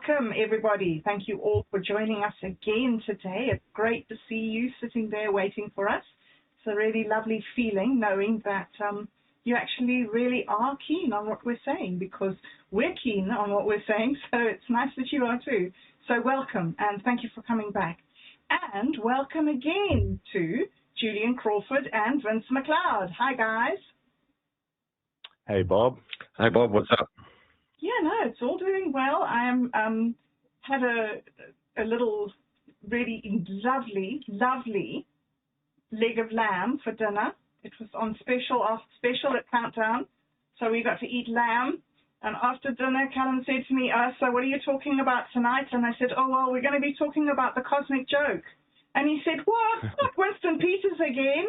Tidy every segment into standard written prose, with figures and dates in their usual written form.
welcome everybody. Thank you all for joining us again today. It's great to see you sitting there waiting for us. It's a really lovely feeling knowing that you actually really are keen on what we're saying, because we're keen on what we're saying, so it's nice that you are too. So welcome, and thank you for coming back. And welcome again to Julian Crawford and Vince McLeod. Hi, guys. Hey, Bob. Hey, Bob. What's up? Yeah, no, it's all doing well. I am had a little really lovely leg of lamb for dinner. It was on special at Countdown, so we got to eat lamb. And after dinner, Callum said to me, so what are you talking about tonight? And I said, oh, well, we're going to be talking about the cosmic joke. And he said, what? Not Winston Peters again?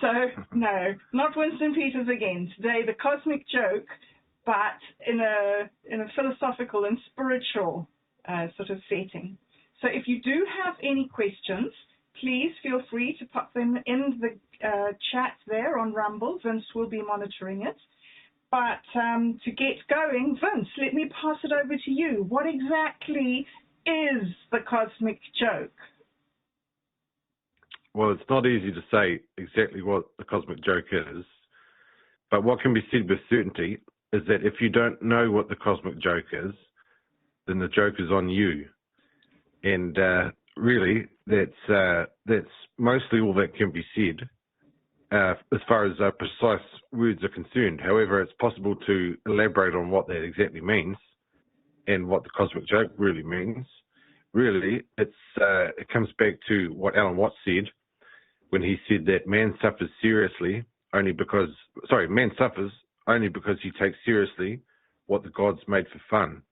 So, no, not Winston Peters again. Today, the cosmic joke, but in a philosophical and spiritual sort of setting. So if you do have any questions, please feel free to pop them in the chat there on Rumble. Vince will be monitoring it. But to get going, Vince, let me pass it over to you. What exactly is the cosmic joke? Well, it's not easy to say exactly what the cosmic joke is, but what can be said with certainty is that if you don't know what the cosmic joke is, then the joke is on you. And really, that's mostly all that can be said as far as precise words are concerned. However, it's possible to elaborate on what that exactly means and what the cosmic joke really means. Really, it comes back to what Alan Watts said when he said that man suffers only because he takes seriously what the gods made for fun.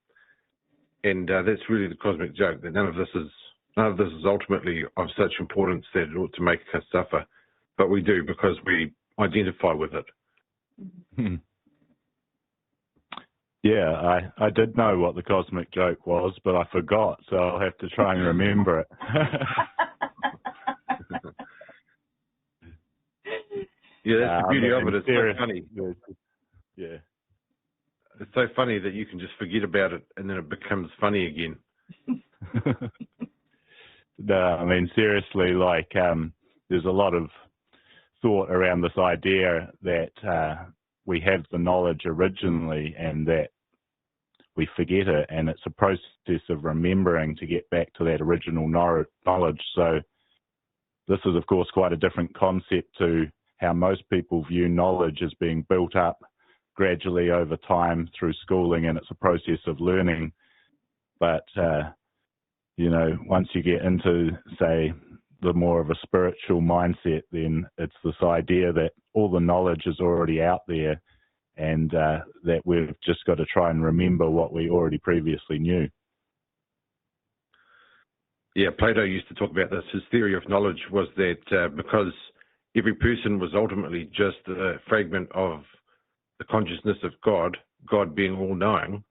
And that's really the cosmic joke, that none of this is ultimately of such importance that it ought to make us suffer. But we do, because we identify with it. Yeah, I did know what the cosmic joke was, but I forgot, so I'll have to try and remember it. Yeah, that's the beauty of it. It's so funny. Yeah. It's so funny that you can just forget about it and then it becomes funny again. No, I mean, seriously, like, there's a lot of thought around this idea that we have the knowledge originally and that we forget it, and it's a process of remembering to get back to that original knowledge. So this is, of course, quite a different concept to how most people view knowledge as being built up gradually over time through schooling, and it's a process of learning. But, you know, once you get into, say, the more of a spiritual mindset, then it's this idea that all the knowledge is already out there, and that we've just got to try and remember what we already previously knew. Yeah, Plato used to talk about this. His theory of knowledge was that because every person was ultimately just a fragment of the consciousness of God, God being all-knowing,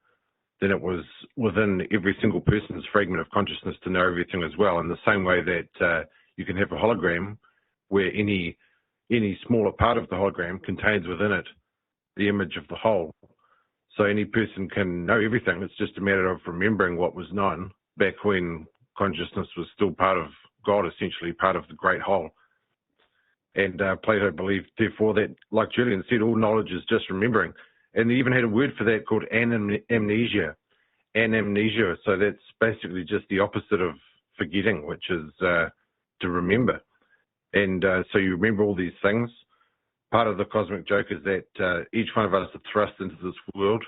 then it was within every single person's fragment of consciousness to know everything as well, in the same way that you can have a hologram where any smaller part of the hologram contains within it the image of the whole. So any person can know everything. It's just a matter of remembering what was known back when consciousness was still part of God, essentially part of the great whole. And Plato believed, therefore, that, like Julian said, all knowledge is just remembering. And they even had a word for that called amnesia. Anamnesia. So that's basically just the opposite of forgetting, which is to remember. And so you remember all these things. Part of the cosmic joke is that each one of us is thrust into this world,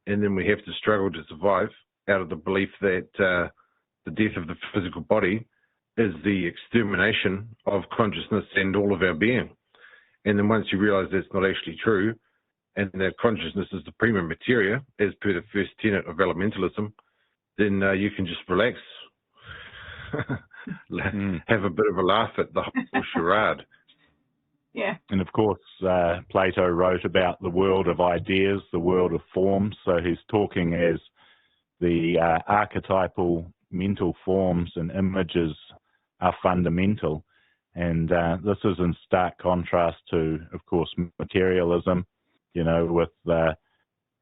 and then we have to struggle to survive out of the belief that the death of the physical body is the extermination of consciousness and all of our being. And then once you realize that's not actually true, and that consciousness is the prima materia, as per the first tenet of elementalism, then you can just relax, have a bit of a laugh at the whole charade. Yeah. And of course, Plato wrote about the world of ideas, the world of forms. So he's talking as the archetypal mental forms and images are fundamental. And this is in stark contrast to, of course, materialism, you know, with the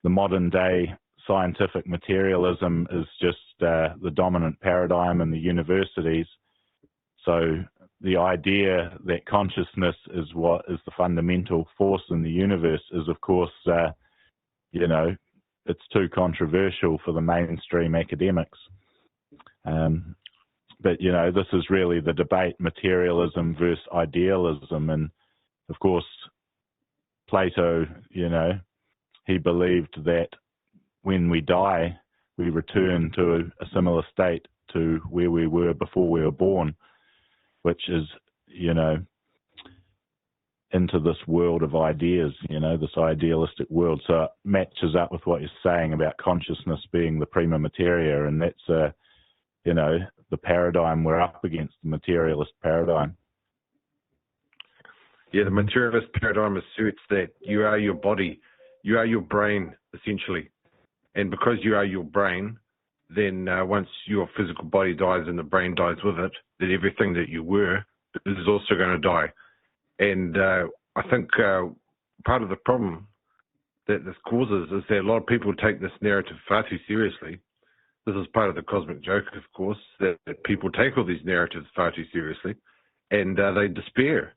modern day scientific materialism is just the dominant paradigm in the universities. So the idea that consciousness is what is the fundamental force in the universe is, of course, you know, it's too controversial for the mainstream academics. But, you know, this is really the debate, materialism versus idealism. And, of course, Plato, you know, he believed that when we die, we return to a similar state to where we were before we were born, which is, you know, into this world of ideas, you know, this idealistic world. So it matches up with what you're saying about consciousness being the prima materia, and that's, you know, the paradigm we're up against, the materialist paradigm. Yeah, the materialist paradigm asserts that you are your body, you are your brain, essentially. And because you are your brain, then once your physical body dies and the brain dies with it, then everything that you were is also going to die. And I think part of the problem that this causes is that a lot of people take this narrative far too seriously. This is part of the cosmic joke, of course, that people take all these narratives far too seriously, and they despair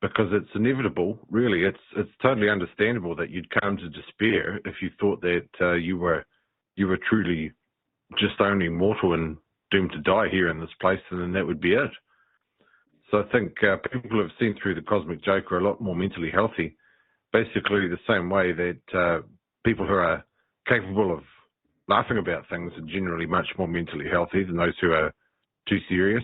because it's inevitable. Really, it's totally understandable that you'd come to despair if you thought that you were truly just only mortal and doomed to die here in this place, and then that would be it. So I think people who have seen through the cosmic joke are a lot more mentally healthy, basically the same way that people who are capable of laughing about things are generally much more mentally healthy than those who are too serious.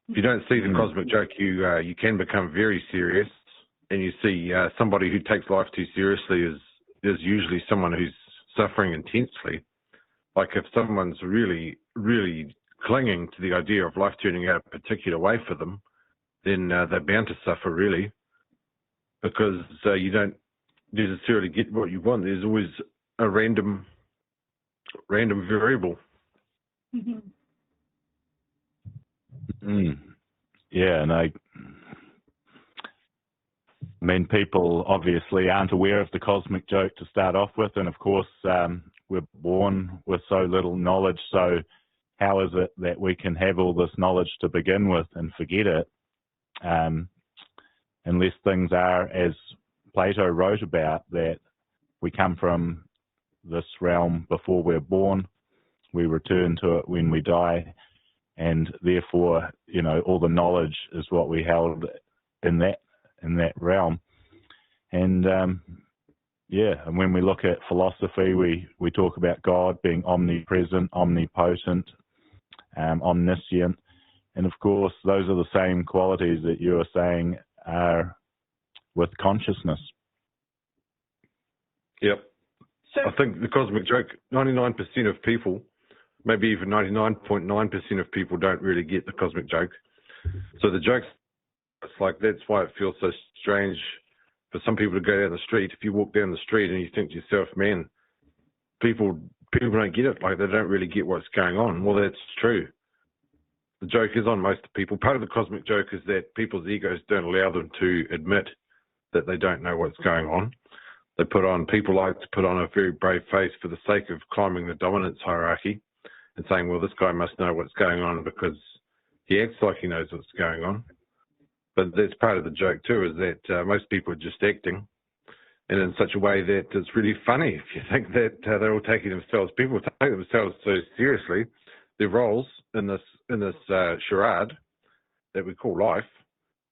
If you don't see the cosmic joke, you can become very serious, and you see somebody who takes life too seriously is usually someone who's suffering intensely. Like if someone's really, really clinging to the idea of life turning out a particular way for them, then they're bound to suffer, really, because you don't necessarily get what you want. There's always a random variable. Mm-hmm. Yeah, and I mean, people obviously aren't aware of the cosmic joke to start off with, and of course, we're born with so little knowledge, so how is it that we can have all this knowledge to begin with and forget it? Unless things are, as Plato wrote about, that we come from this realm before we're born, we return to it when we die, and therefore, you know, all the knowledge is what we held in that realm. And yeah, and when we look at philosophy, we talk about God being omnipresent, omnipotent, omniscient, and of course, those are the same qualities that you are saying are with consciousness. Yep. So, I think the cosmic joke, 99% of people, maybe even 99.9% of people don't really get the cosmic joke. So the joke's like, that's why it feels so strange for some people to go down the street. If you walk down the street and you think to yourself, man, people don't get it, like they don't really get what's going on. Well, that's true. The joke is on most people. Part of the cosmic joke is that people's egos don't allow them to admit that they don't know what's going on. People like to put on a very brave face for the sake of climbing the dominance hierarchy and saying, well, this guy must know what's going on because he acts like he knows what's going on. But that's part of the joke too, is that most people are just acting, and in such a way that it's really funny if you think that they're all taking themselves. People take themselves so seriously, their roles in this charade that we call life.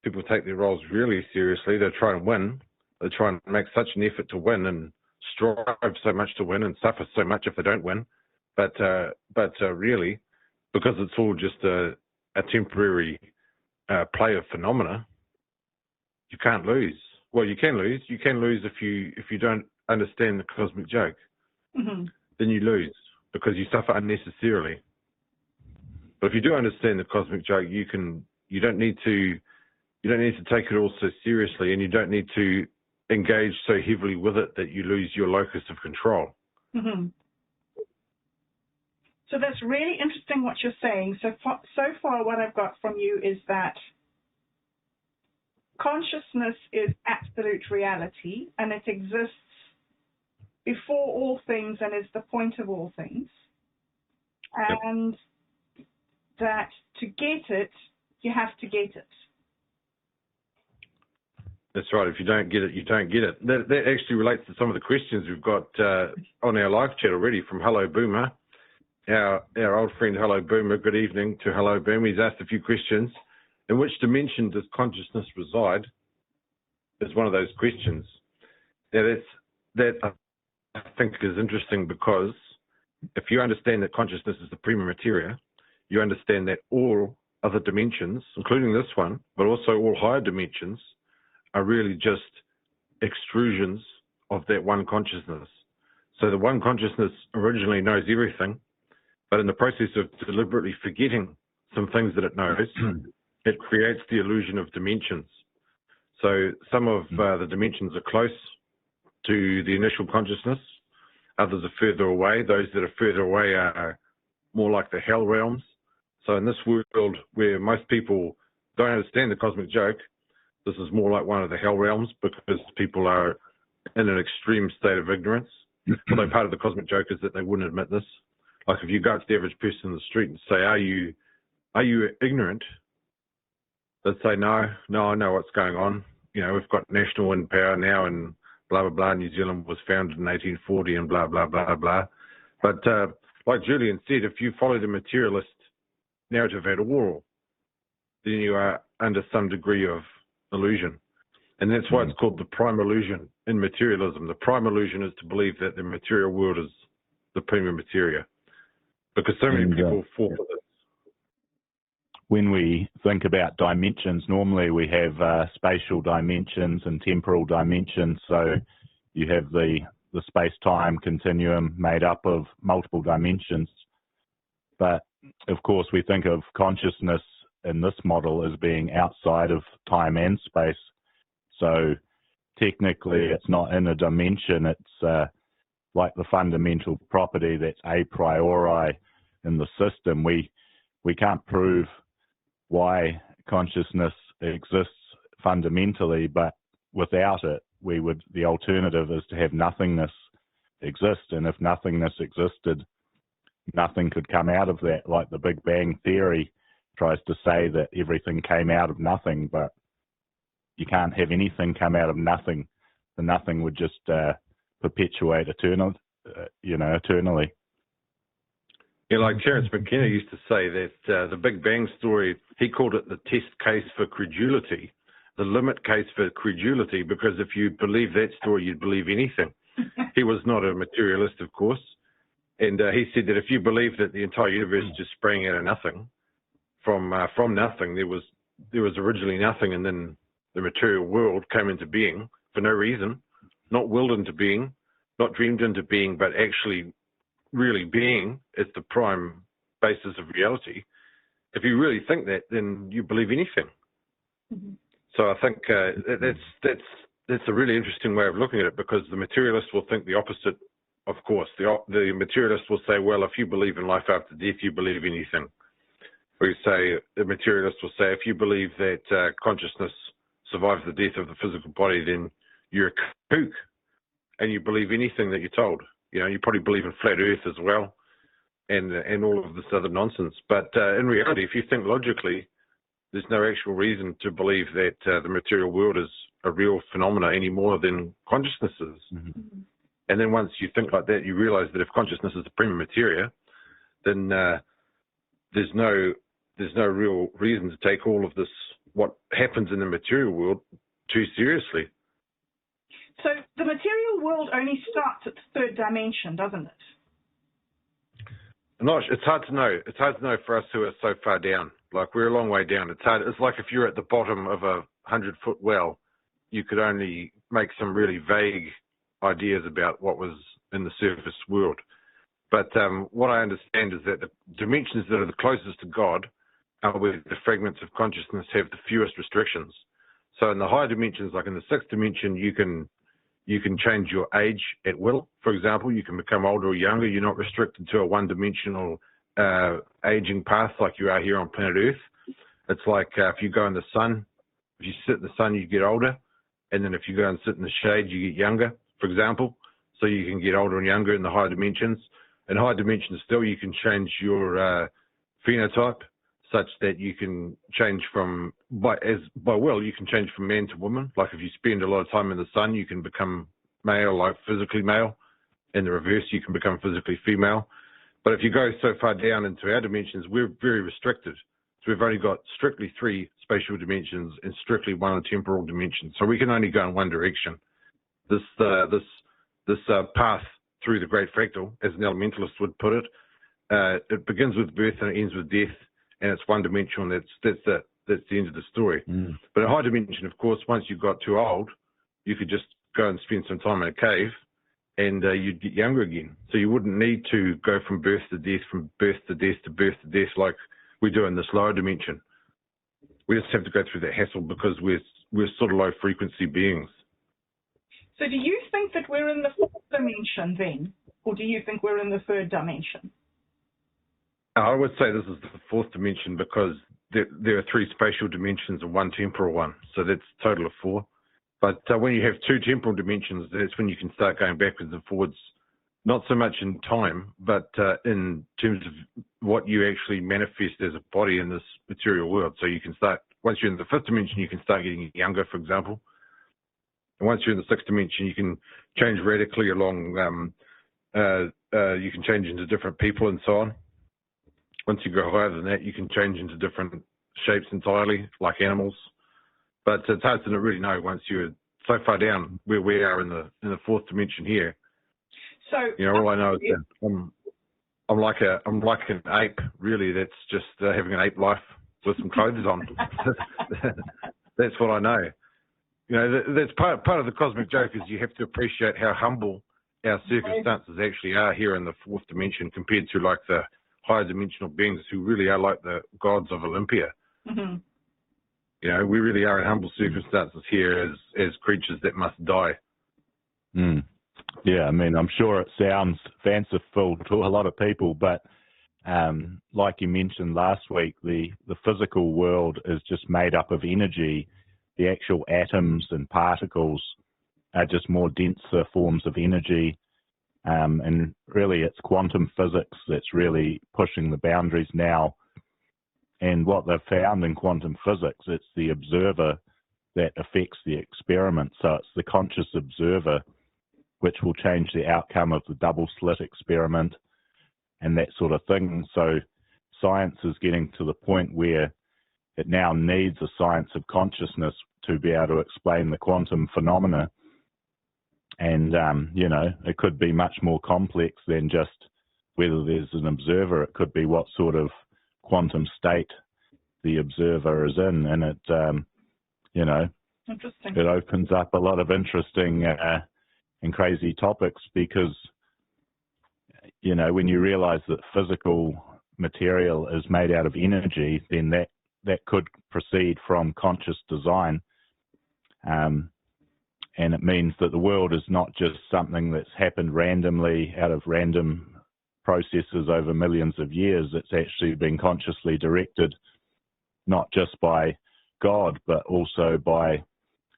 People take their roles really seriously. They try and win. They try and make such an effort to win and strive so much to win and suffer so much if they don't win. But really, because it's all just a temporary play of phenomena, you can't lose. Well, you can lose. You can lose if you don't understand the cosmic joke. Mm-hmm. Then you lose because you suffer unnecessarily. But if you do understand the cosmic joke, you don't need to take it all so seriously, and you don't need to engage so heavily with it that you lose your locus of control. Mm-hmm. So that's really interesting what you're saying. So far what I've got from you is that consciousness is absolute reality, and it exists before all things and is the point of all things. And that to get it, you have to get it. That's right. If you don't get it, you don't get it. That actually relates to some of the questions we've got on our live chat already from Hello Boomer. Our old friend Hello Boomer, good evening to Hello Boomer. He's asked a few questions. In which dimension does consciousness reside? Is one of those questions. Now that I think is interesting, because if you understand that consciousnness is the prima materia, you understand that all other dimensions, including this one, but also all higher dimensions, are really just extrusions of that one consciousness. So the one consciousness originally knows everything, but in the process of deliberately forgetting some things that it knows, it creates the illusion of dimensions. So some of the dimensions are close to the initial consciousness, others are further away. Those that are further away are more like the hell realms. So in this world where most people don't understand the cosmic joke, this is more like one of the hell realms, because people are in an extreme state of ignorance. Although part of the cosmic joke is that they wouldn't admit this. Like if you go up to the average person in the street and say, are you ignorant? They'd say, no, I know what's going on. You know, we've got national wind power now, and blah, blah, blah. New Zealand was founded in 1840 and blah, blah, blah, blah. But like Julian said, if you follow the materialist narrative at all, then you are under some degree of illusion. And that's why it's called the prime illusion in materialism. The prime illusion is to believe that the material world is the prima materia, because so many people fall for this. When we think about dimensions, normally we have spatial dimensions and temporal dimensions. So you have the space-time continuum made up of multiple dimensions. But of course, we think of consciousness in this model as being outside of time and space. So technically, it's not in a dimension. It's like the fundamental property that's a priori in the system. We can't prove why consciousness exists fundamentally, but without it, the alternative is to have nothingness exist. And if nothingness existed, nothing could come out of that. Like the Big Bang Theory tries to say that everything came out of nothing, but you can't have anything come out of nothing. The nothing would just perpetuate eternally. Yeah, like Terence McKenna used to say that the Big Bang story, he called it the test case for credulity, the limit case for credulity, because if you believe that story, you'd believe anything. He was not a materialist, of course. And he said that if you believe that the entire universe just sprang out of nothing, from nothing, there was originally nothing, and then the material world came into being for no reason, not willed into being, not dreamed into being, but actually really being is the prime basis of reality. If you really think that, then you believe anything. Mm-hmm. So I think that's a really interesting way of looking at it, because the materialist will think the opposite. Of course, the materialist will say, well, if you believe in life after death, you believe anything. Or the materialist will say, if you believe that consciousness survives the death of the physical body, then you're a kook and you believe anything that you're told. You know, you probably believe in flat Earth as well, and all of this other nonsense. But in reality, if you think logically, there's no actual reason to believe that the material world is a real phenomena any more than consciousness is. Mm-hmm. And then once you think like that, you realize that if consciousness is the prima materia, then there's no real reason to take all of this, what happens in the material world, too seriously. So the material world only starts at the third dimension, doesn't it? It's hard to know. It's hard to know for us who are so far down. Like, we're a long way down. It's hard. It's like if you're at the bottom of a 100-foot well, you could only make some really vague ideas about what was in the surface world. But what I understand is that the dimensions that are the closest to God are where the fragments of consciousness have the fewest restrictions. So in the higher dimensions, like in the sixth dimension, you can change your age at will. For example, you can become older or younger. You're not restricted to a one-dimensional aging path like you are here on planet Earth. It's like if you go in the sun, if you sit in the sun, you get older. And then if you go and sit in the shade, you get younger, for example. so you can get older and younger in the higher dimensions. In higher dimensions still, you can change your phenotype such that you can change from, by will, you can change from man to woman. Like if you spend a lot of time in the sun, you can become male, like physically male. In the reverse, you can become physically female. But if you go so far down into our dimensions, we're very restricted. So we've only got strictly 3 spatial dimensions and strictly 1 temporal dimension. So we can only go in one direction. This path through the great fractal, as an elementalist would put it, it begins with birth and it ends with death, and it's one dimensional. That's the end of the story. But in high dimension, of course, once you got too old, you could just go and spend some time in a cave, and you'd get younger again. So you wouldn't need to go from birth to death, from birth to death to birth to death like we do in this lower dimension. We just have to go through that hassle because we're sort of low frequency beings. So do you think that we're in the 4th dimension then? Or do you think we're in the 3rd dimension? I would say this is the 4th dimension because there are 3 spatial dimensions and 1 temporal one. So that's a total of 4. But when you have 2 temporal dimensions, that's when you can start going backwards and forwards, not so much in time, but in terms of what you actually manifest as a body in this material world. So you can start, once you're in the 5th dimension, you can start getting younger, for example. And once you're in the 6th dimension, you can change radically along, you can change into different people and so on. Once you go higher than that, you can change into different shapes entirely, like animals. But it's hard to really know once you're so far down where we are in the 4th dimension here. So all I know is that I'm like an ape, really. That's just having an ape life with some clothes on. That's what I know. That's part of the cosmic joke is you have to appreciate how humble our circumstances actually are here in the 4th dimension compared to like the higher dimensional beings who really are like the gods of Olympia. Mm-hmm. We really are in humble circumstances here as creatures that must die. Yeah, I mean, I'm sure it sounds fanciful to a lot of people, but like you mentioned last week, the physical world is just made up of energy. The actual atoms and particles are just more denser forms of energy. And really, it's quantum physics that's really pushing the boundaries now. And what they've found in quantum physics, it's the observer that affects the experiment. So it's the conscious observer which will change the outcome of the double slit experiment and that sort of thing. So science is getting to the point where it now needs a science of consciousness to be able to explain the quantum phenomena. And, it could be much more complex than just whether there's an observer. It could be what sort of quantum state the observer is in. And it, Interesting. it opens up a lot of interesting and crazy topics because, when you realize that physical material is made out of energy, then that could proceed from conscious design. And it means that the world is not just something that's happened randomly out of random processes over millions of years. It's actually been consciously directed, not just by God, but also by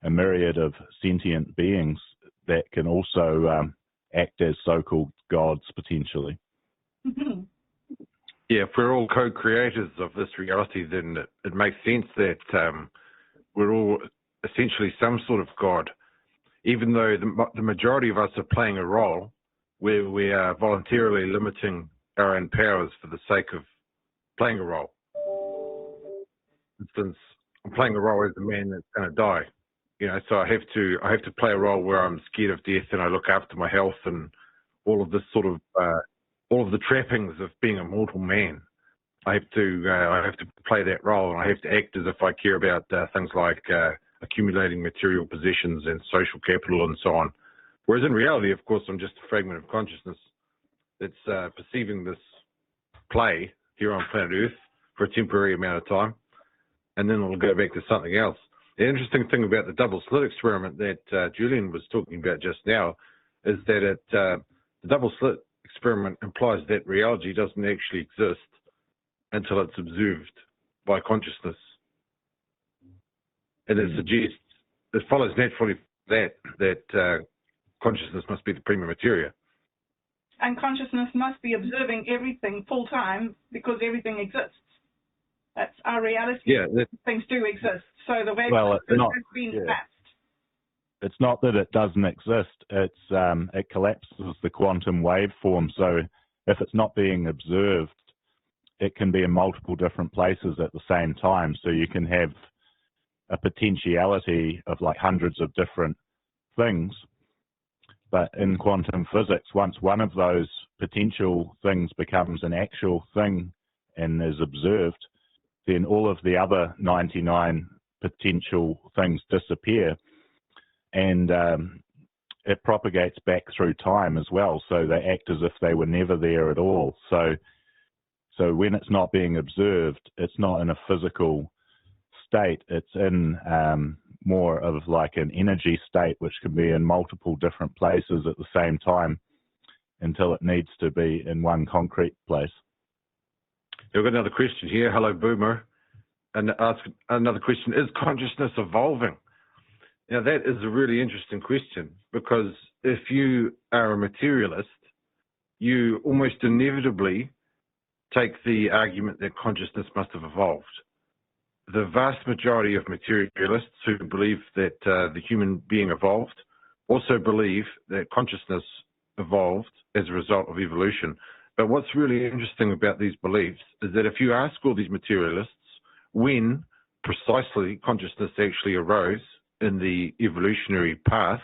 a myriad of sentient beings that can also act as so-called gods potentially. Mm-hmm. Yeah, if we're all co-creators of this reality, then it makes sense that we're all essentially some sort of god. Even though the majority of us are playing a role where we are voluntarily limiting our own powers for the sake of playing a role. For instance, I'm playing a role as a man that's going to die. So I have to play a role where I'm scared of death and I look after my health and all of this sort of all of the trappings of being a mortal man. I have to play that role, and I have to act as if I care about things like accumulating material possessions and social capital and so on. Whereas in reality, of course, I'm just a fragment of consciousness that's perceiving this play here on planet Earth for a temporary amount of time, and then it'll go back to something else. The interesting thing about the double slit experiment that Julian was talking about just now is that the double slit experiment implies that reality doesn't actually exist until it's observed by consciousness. And it suggests, it follows naturally that consciousness must be the prima materia. And consciousness must be observing everything full time because everything exists. That's our reality. Yeah, things do exist. So the way Well, has been mapped. It's not that it doesn't exist. It's it collapses the quantum waveform. So if it's not being observed, it can be in multiple different places at the same time. So you can have a potentiality of like hundreds of different things. But in quantum physics, once one of those potential things becomes an actual thing and is observed, then all of the other 99 potential things disappear. And it propagates back through time as well. So they act as if they were never there at all. So when it's not being observed, it's not in a physical state. It's in more of like an energy state, which can be in multiple different places at the same time until it needs to be in one concrete place. We've got another question here. Hello, Boomer. And ask another question. Is consciousness evolving? Now, that is a really interesting question, because if you are a materialist, you almost inevitably take the argument that consciousness must have evolved. The vast majority of materialists who believe that the human being evolved also believe that consciousness evolved as a result of evolution. But what's really interesting about these beliefs is that if you ask all these materialists when precisely consciousness actually arose in the evolutionary path,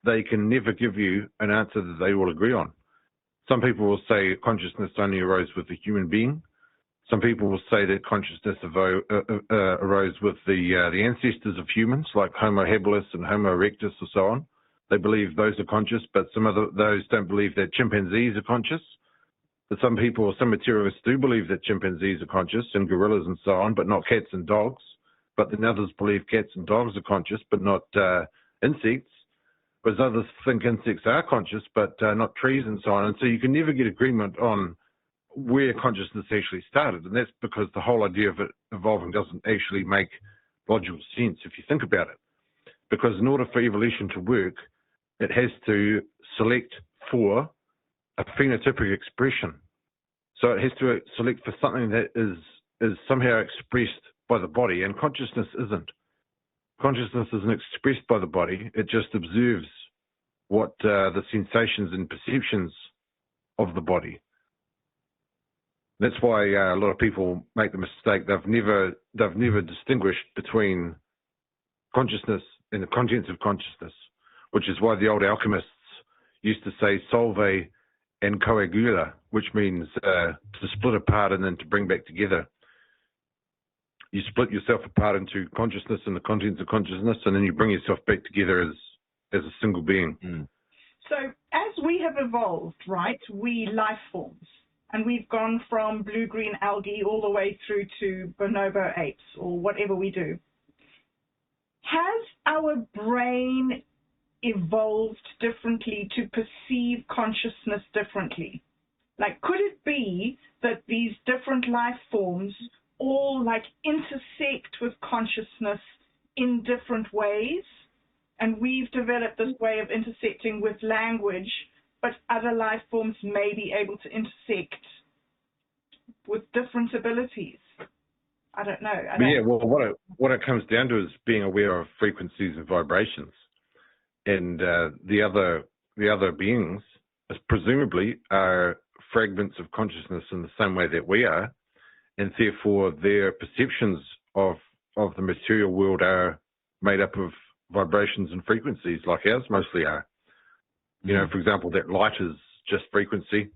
they can never give you an answer that they will agree on. Some people will say consciousness only arose with the human being. Some people will say that consciousness arose with the ancestors of humans, like Homo habilis and Homo erectus and so on. They believe those are conscious, but those don't believe that chimpanzees are conscious. But some people, some materialists do believe that chimpanzees are conscious and gorillas and so on, but not cats and dogs. But then others believe cats and dogs are conscious, but not insects. Whereas others think insects are conscious, but not trees and so on. And so you can never get agreement on where consciousness actually started. And that's because the whole idea of it evolving doesn't actually make logical sense if you think about it. Because in order for evolution to work, it has to select for a phenotypic expression. So it has to select for something that is somehow expressed by the body, and consciousness isn't. Consciousness isn't expressed by the body. It just observes what the sensations and perceptions of the body. That's why a lot of people make the mistake. They've never distinguished between consciousness and the contents of consciousness, which is why the old alchemists used to say solve and coagula, which means to split apart and then to bring back together. You split yourself apart into consciousness and the contents of consciousness, and then you bring yourself back together as a single being. Mm. So as we have evolved, right, we life forms, and we've gone from blue-green algae all the way through to bonobo apes or whatever we do. Has our brain evolved differently to perceive consciousness differently? Like, could it be that these different life forms all like intersect with consciousness in different ways, and we've developed this way of intersecting with language, but other life forms may be able to intersect with different abilities? I don't know. Yeah, well, what it comes down to is being aware of frequencies and vibrations, and the other beings presumably are fragments of consciousness in the same way that we are, and therefore their perceptions of the material world are made up of vibrations and frequencies like ours mostly are. You know, for example, that light is just frequency.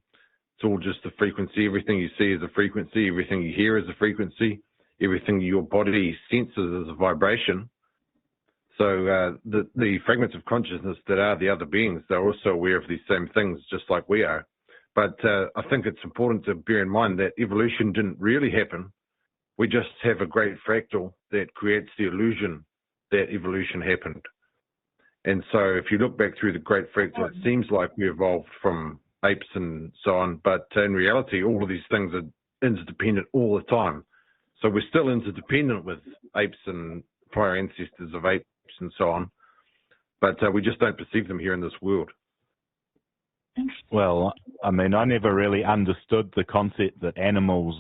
It's all just a frequency. Everything you see is a frequency. Everything you hear is a frequency. Everything your body senses is a vibration. So the fragments of consciousness that are the other beings, they're also aware of these same things just like we are. But I think it's important to bear in mind that evolution didn't really happen. We just have a great fractal that creates the illusion that evolution happened. And so if you look back through the great fractal, it seems like we evolved from apes and so on. But in reality, all of these things are interdependent all the time. So we're still interdependent with apes and prior ancestors of apes and so on. but we just don't perceive them here in this world. Well, I mean, I never really understood the concept that animals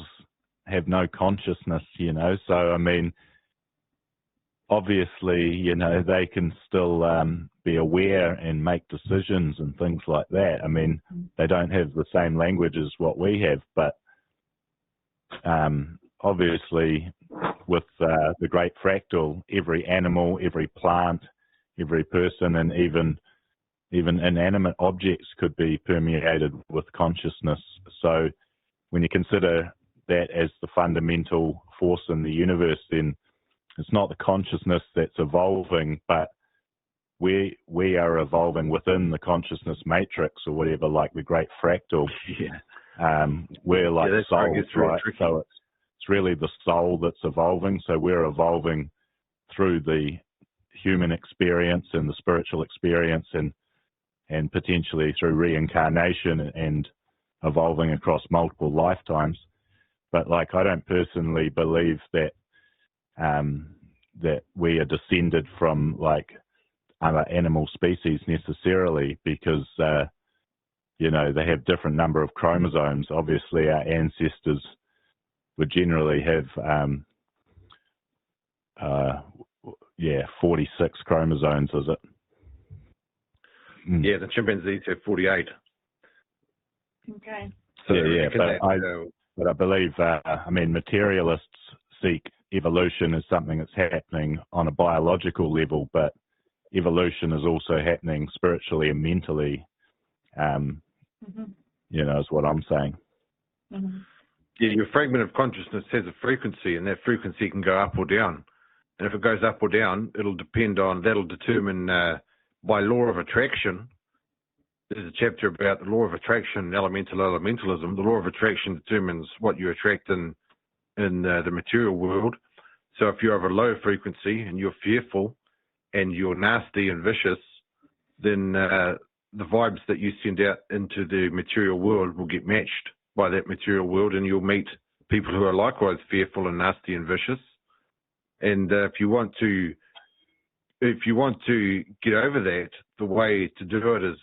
have no consciousness, you know. So, I mean, obviously, you know, they can still be aware and make decisions and things like that. I mean, they don't have the same language as what we have, but obviously, with the great fractal, every animal, every plant, every person, and even inanimate objects could be permeated with consciousness. So when you consider that as the fundamental force in the universe, then it's not the consciousness that's evolving, but we are evolving within the consciousness matrix or whatever, like the great fractal. Yeah. We're like souls, right? Tricky. So it's really the soul that's evolving. So we're evolving through the human experience and the spiritual experience and potentially through reincarnation and evolving across multiple lifetimes. But like, I don't personally believe that that we are descended from like other animal species necessarily, because you know, they have different number of chromosomes. Obviously, our ancestors would generally have 46 chromosomes, is it? Yeah, the chimpanzees have 48. Okay. So yeah, but I believe, I mean, materialists seek evolution as something that's happening on a biological level, but evolution is also happening spiritually and mentally, you know, is what I'm saying. Yeah, your fragment of consciousness has a frequency, and that frequency can go up or down. And if it goes up or down, that'll determine by law of attraction. There's a chapter about the law of attraction, elementalism. The law of attraction determines what you attract in the material world. So if you have a low frequency and you're fearful and you're nasty and vicious, then the vibes that you send out into the material world will get matched by that material world, and you'll meet people who are likewise fearful and nasty and vicious. And if you want to get over that, the way to do it is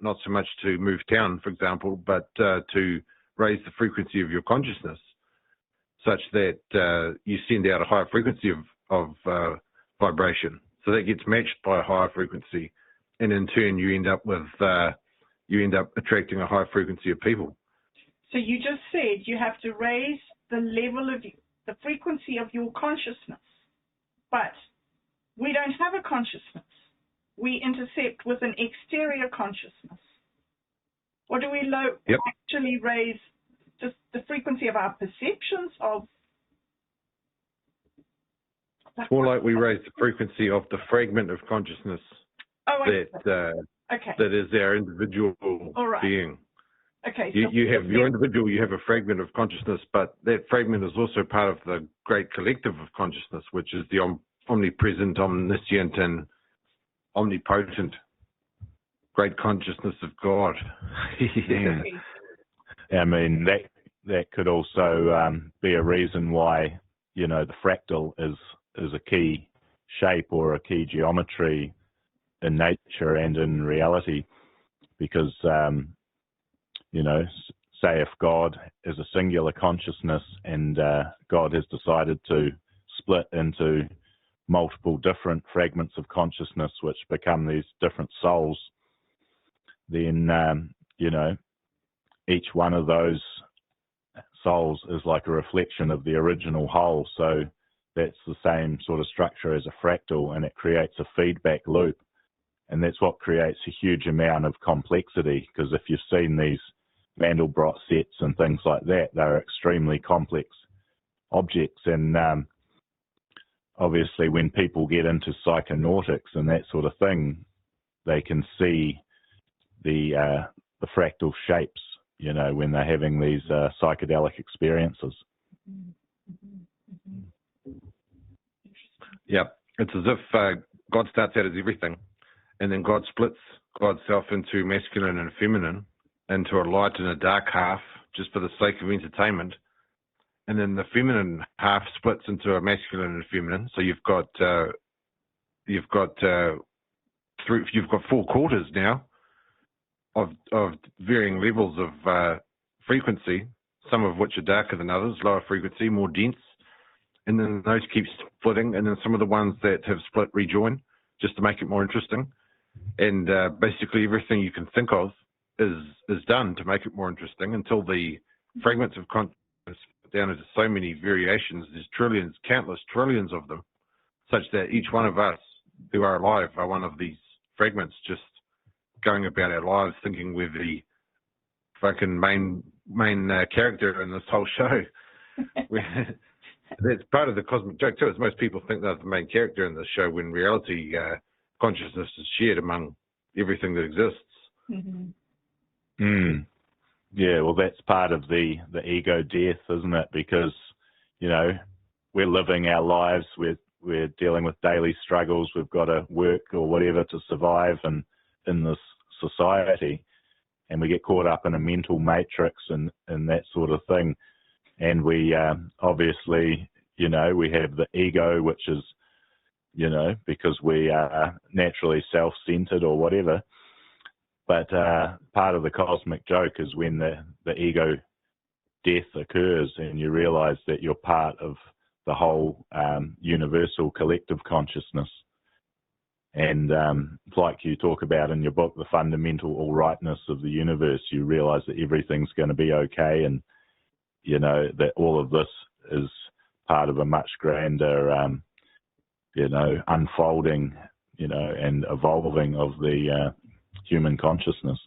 not so much to move town, for example, but to raise the frequency of your consciousness such that you send out a higher frequency of vibration. So that gets matched by a higher frequency, and in turn you end up attracting a higher frequency of people. So you just said you have to raise the level of the frequency of your consciousness, but we don't have a consciousness. We intercept with an exterior consciousness. Or do we actually raise just the frequency of our perceptions of? It's more like we raise the frequency of the fragment of consciousness that is our individual being. Okay. You have your individual, you have a fragment of consciousness, but that fragment is also part of the great collective of consciousness, which is the omnipresent, omniscient, and omnipotent great consciousness of God. I mean, that could also be a reason why, you know, the fractal is a key shape or a key geometry in nature and in reality, because you know, say if God is a singular consciousness and God has decided to split into multiple different fragments of consciousness which become these different souls, then, you know, each one of those souls is like a reflection of the original whole. So that's the same sort of structure as a fractal, and it creates a feedback loop. And that's what creates a huge amount of complexity, because if you've seen these Mandelbrot sets and things like that, they're extremely complex objects. And obviously when people get into psychonautics and that sort of thing, they can see the fractal shapes, you know, when they're having these psychedelic experiences. Yeah, it's as if God starts out as everything, and then God splits God's self into masculine and feminine, into a light and a dark half, just for the sake of entertainment. And then the feminine half splits into a masculine and feminine. So you've got you've got 4 quarters now of varying levels of frequency, some of which are darker than others, lower frequency, more dense, and then those keep splitting, and then some of the ones that have split rejoin just to make it more interesting. And basically everything you can think of is done to make it more interesting until the fragments of consciousness split down into so many variations. There's trillions, countless trillions of them, such that each one of us who are alive are one of these fragments, just going about our lives thinking we're the fucking main character in this whole show. That's part of the cosmic joke too, is most people think they're the main character in this show, when in reality consciousness is shared among everything that exists. Yeah, well, that's part of the ego death, isn't it? Because, you know, we're living our lives, we're dealing with daily struggles, we've got to work or whatever to survive and in this society, and we get caught up in a mental matrix and that sort of thing. And we obviously, you know, we have the ego, which is, you know, because we are naturally self-centered or whatever. But part of the cosmic joke is when the ego death occurs and you realize that you're part of the whole universal collective consciousness. And like you talk about in your book, the fundamental all rightness of the universe, you realize that everything's going to be okay, and, you know, that all of this is part of a much grander, you know, unfolding, you know, and evolving of the human consciousness.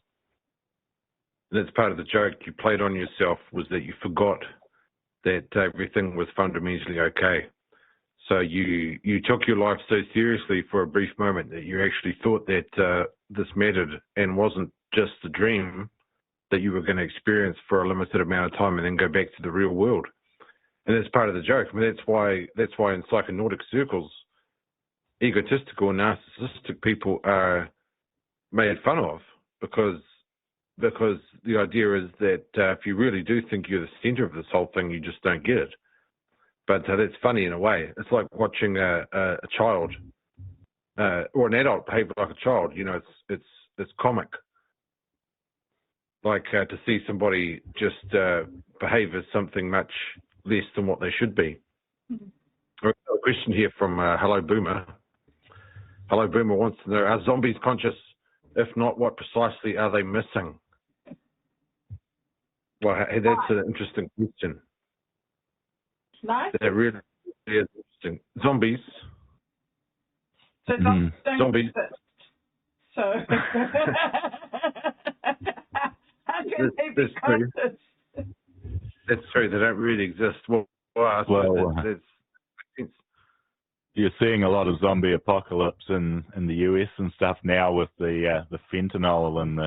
That's part of the joke you played on yourself, was that you forgot that everything was fundamentally okay. So you took your life so seriously for a brief moment that you actually thought that this mattered and wasn't just a dream that you were going to experience for a limited amount of time and then go back to the real world. And that's part of the joke. I mean, that's why in psychonautic circles, egotistical and narcissistic people are made fun of, because the idea is that if you really do think you're the center of this whole thing, you just don't get it. But that's funny in a way. It's like watching a child or an adult behave like a child. You know, it's comic. Like to see somebody just behave as something much less than what they should be. A question here from Hello Boomer. Hello Boomer wants to know, are zombies conscious? If not, what precisely are they missing? Well, that's an interesting question. Nice. That really is interesting. Zombies. So zombies. Exist. So how can they be conscious? That's true. They don't really exist. Well, you're seeing a lot of zombie apocalypse in the US and stuff now with the fentanyl and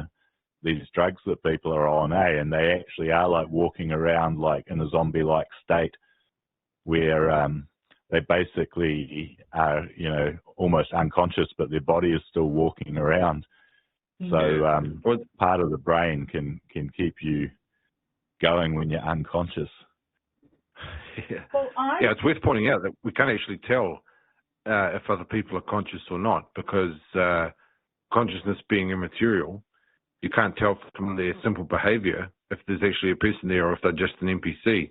these drugs that people are on, and they actually are like walking around like in a zombie-like state, where they basically are, you know, almost unconscious, but their body is still walking around. So part of the brain can keep you going when you're unconscious. Yeah, it's worth pointing out that we can't actually tell if other people are conscious or not, because consciousness being immaterial, you can't tell from their simple behavior if there's actually a person there or if they're just an NPC.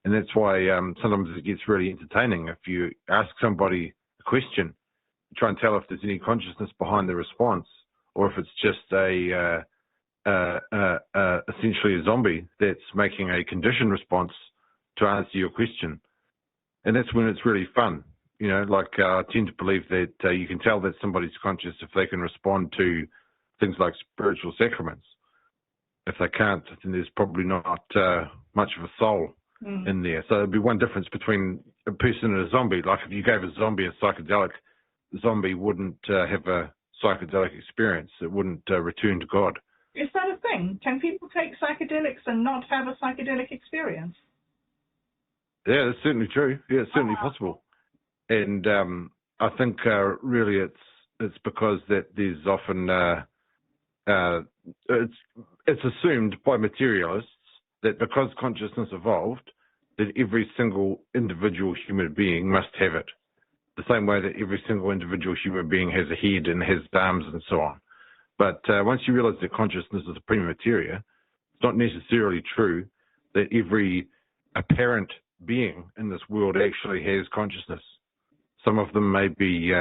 And that's why sometimes it gets really entertaining. If you ask somebody a question, try and tell if there's any consciousness behind the response, or if it's just essentially a zombie that's making a conditioned response to answer your question. And that's when it's really fun. You know, like I tend to believe that you can tell that somebody's conscious if they can respond to things like spiritual sacraments. If they can't, then there's probably not much of a soul in there. So there'd be one difference between a person and a zombie. Like if you gave a zombie a psychedelic, the zombie wouldn't have a psychedelic experience. It wouldn't return to God. Is that a thing? Can people take psychedelics and not have a psychedelic experience? Yeah, that's certainly true. Yeah, it's certainly possible. And I think really it's because that there's often it's assumed by materialists that because consciousness evolved, that every single individual human being must have it. the same way that every single individual human being has a head and has arms and so on. But once you realize that consciousness is a prima materia, it's not necessarily true that every apparent being in this world actually has consciousness. Some of them may be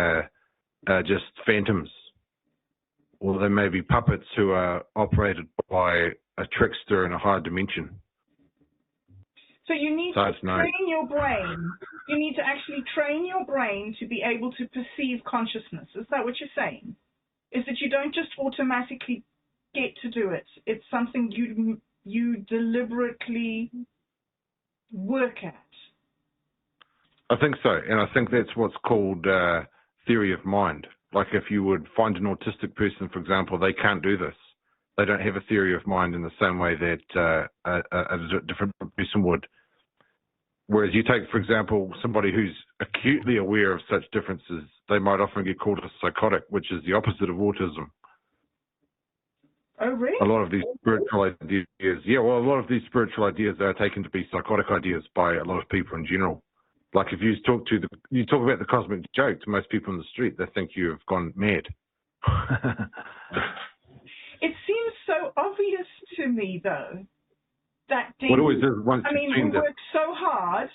just phantoms, or they may be puppets who are operated by a trickster in a higher dimension. So you need to train your brain. You need to actually train your brain to be able to perceive consciousness. Is that what you're saying? Is that you don't just automatically get to do it. It's something you deliberately work at. I think so, and I think that's what's called theory of mind. Like if you would find an autistic person, for example, they can't do this. They don't have a theory of mind in the same way that a different person would. Whereas you take, for example, somebody who's acutely aware of such differences, they might often get called a psychotic, which is the opposite of autism. Oh, really? A lot of these spiritual ideas, a lot of these spiritual ideas are taken to be psychotic ideas by a lot of people in general. Like if you talk about the cosmic joke to most people in the street, they think you have gone mad. It seems so obvious to me, though, that what always is once we work so hard.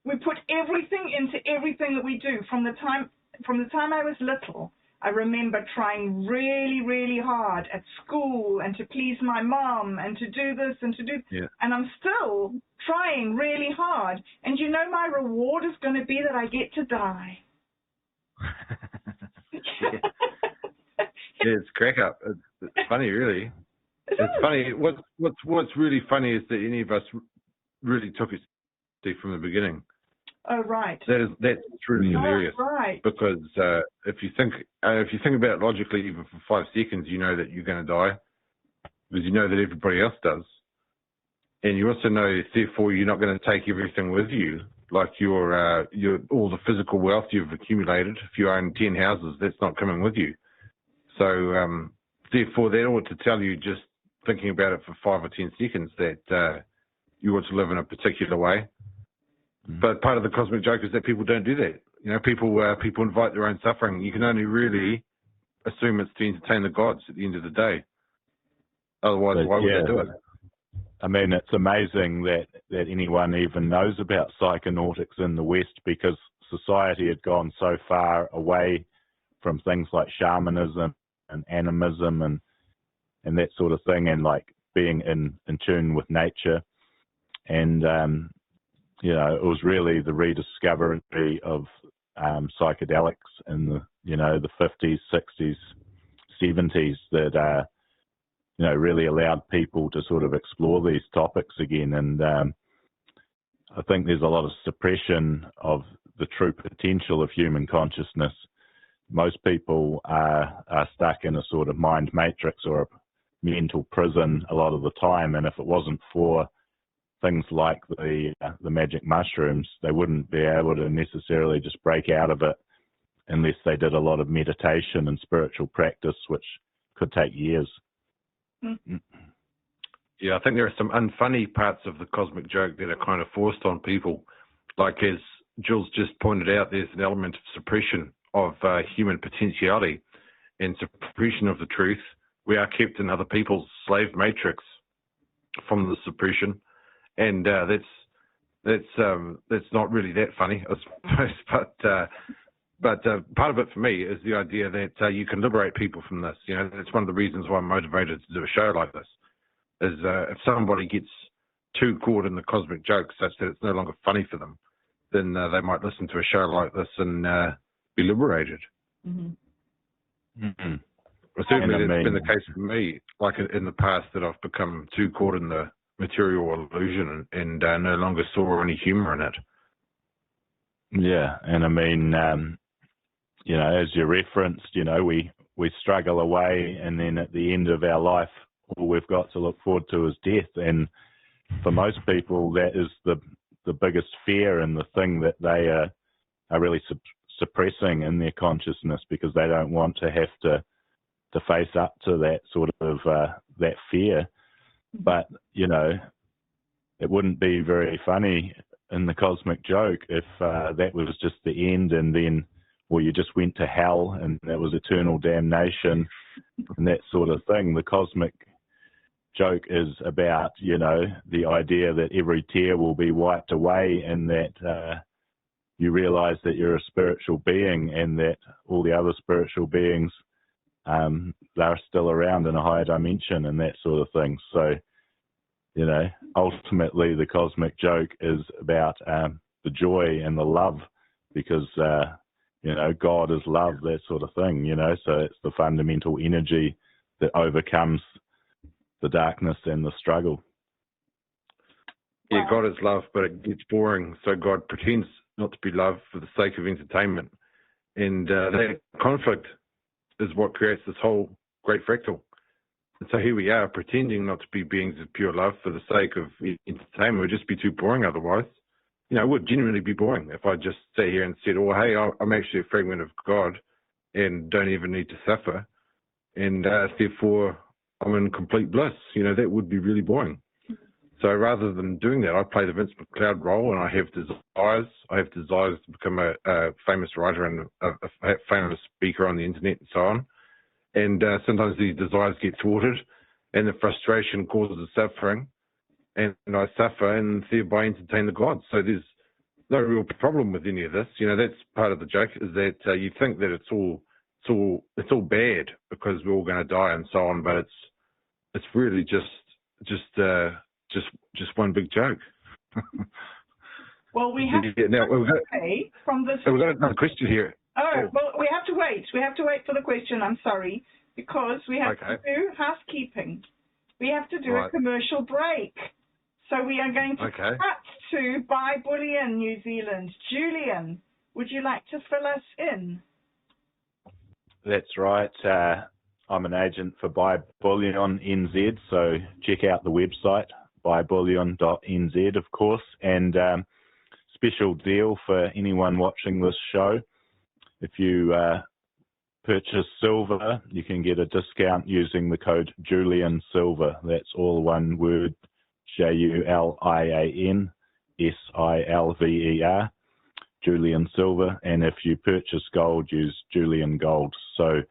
We put everything into everything that we do. From the time I was little, I remember trying really, really hard at school and to please my mom and to do this and to do... Yeah. And I'm still trying really hard. And you know my reward is going to be that I get to die. Yeah, it's crack up. It's funny, really. It's funny. What's really funny is that any of us really took it from the beginning. Oh, right. That's truly hilarious. Right. Because if you think about it logically, even for 5 seconds, you know that you're going to die, because you know that everybody else does, and you also know, therefore, you're not going to take everything with you, like your all the physical wealth you've accumulated. If you own 10 houses, that's not coming with you. So therefore, that ought to tell you, just thinking about it for 5 or 10 seconds, that you ought to live in a particular way. But part of the cosmic joke is that people don't do that. You know, people invite their own suffering. You can only really assume it's to entertain the gods at the end of the day. Otherwise, why would they do it? I mean, it's amazing that anyone even knows about psychonautics in the West, because society had gone so far away from things like shamanism and animism and that sort of thing, and like being in tune with nature. And it was really the rediscovery of psychedelics in the 50s, 60s, 70s that really allowed people to sort of explore these topics again. And I think there's a lot of suppression of the true potential of human consciousness. Most people are stuck in a sort of mind matrix or a mental prison a lot of the time, and if it wasn't for things like the magic mushrooms, they wouldn't be able to necessarily just break out of it unless they did a lot of meditation and spiritual practice, which could take years. Mm-hmm. Yeah, I think there are some unfunny parts of the cosmic joke that are kind of forced on people. Like, as Jules just pointed out, there's an element of suppression of human potentiality and suppression of the truth. We are kept in other people's slave matrix from the suppression. And that's not really that funny, I suppose. But part of it for me is the idea that you can liberate people from this. You know, that's one of the reasons why I'm motivated to do a show like this. Is if somebody gets too caught in the cosmic joke such that it's no longer funny for them, then they might listen to a show like this and be liberated. Mm-hmm. Mm-hmm. Well, certainly that's been the case for me. Like in the past, that I've become too caught in the material illusion and no longer saw any humor in it. Yeah, and I mean, as you referenced, we struggle away, and then at the end of our life, all we've got to look forward to is death. And for most people, that is the biggest fear and the thing that they are really suppressing in their consciousness, because they don't want to have to face up to that sort of that fear. But, it wouldn't be very funny in the cosmic joke if that was just the end, and then or you just went to hell and that was eternal damnation and that sort of thing. The cosmic joke is about, you know, the idea that every tear will be wiped away and that you realize that you're a spiritual being and that all the other spiritual beings, they're still around in a higher dimension and that sort of thing. So, you know, ultimately the cosmic joke is about the joy and the love because, you know, God is love, that sort of thing, you know, so it's the fundamental energy that overcomes the darkness and the struggle. Yeah, God is love, but it gets boring, so God pretends not to be love for the sake of entertainment. And that conflict is what creates this whole great fractal. And so here we are, pretending not to be beings of pure love for the sake of entertainment. It would just be too boring otherwise. You know, it would genuinely be boring if I just sat here and said, oh, hey, I'm actually a fragment of God and don't even need to suffer. And therefore, I'm in complete bliss. You know, that would be really boring. So rather than doing that, I play the Vince McLeod role and I have desires. I have desires to become a famous writer and a famous speaker on the internet and so on. And sometimes these desires get thwarted and the frustration causes suffering. And I suffer and thereby entertain the gods. So there's no real problem with any of this. You know, that's part of the joke is that you think that it's all bad because we're all going to die and so on, but it's really just one big joke. Well, we have to from this. So we've got another question here. Oh, well, we have to wait. We have to wait for the question. I'm sorry, because we have to do housekeeping. We have to do a commercial break. So we are going to cut to Buy Bullion, New Zealand. Julian, would you like to fill us in? That's right. I'm an agent for Buy Bullion NZ, so check out the website, buybullion.nz, of course. And special deal for anyone watching this show. If you purchase silver, you can get a discount using the code Julian Silver. That's all one word, JULIANSILVER, Julian Silver. And if you purchase gold, use Julian Gold. So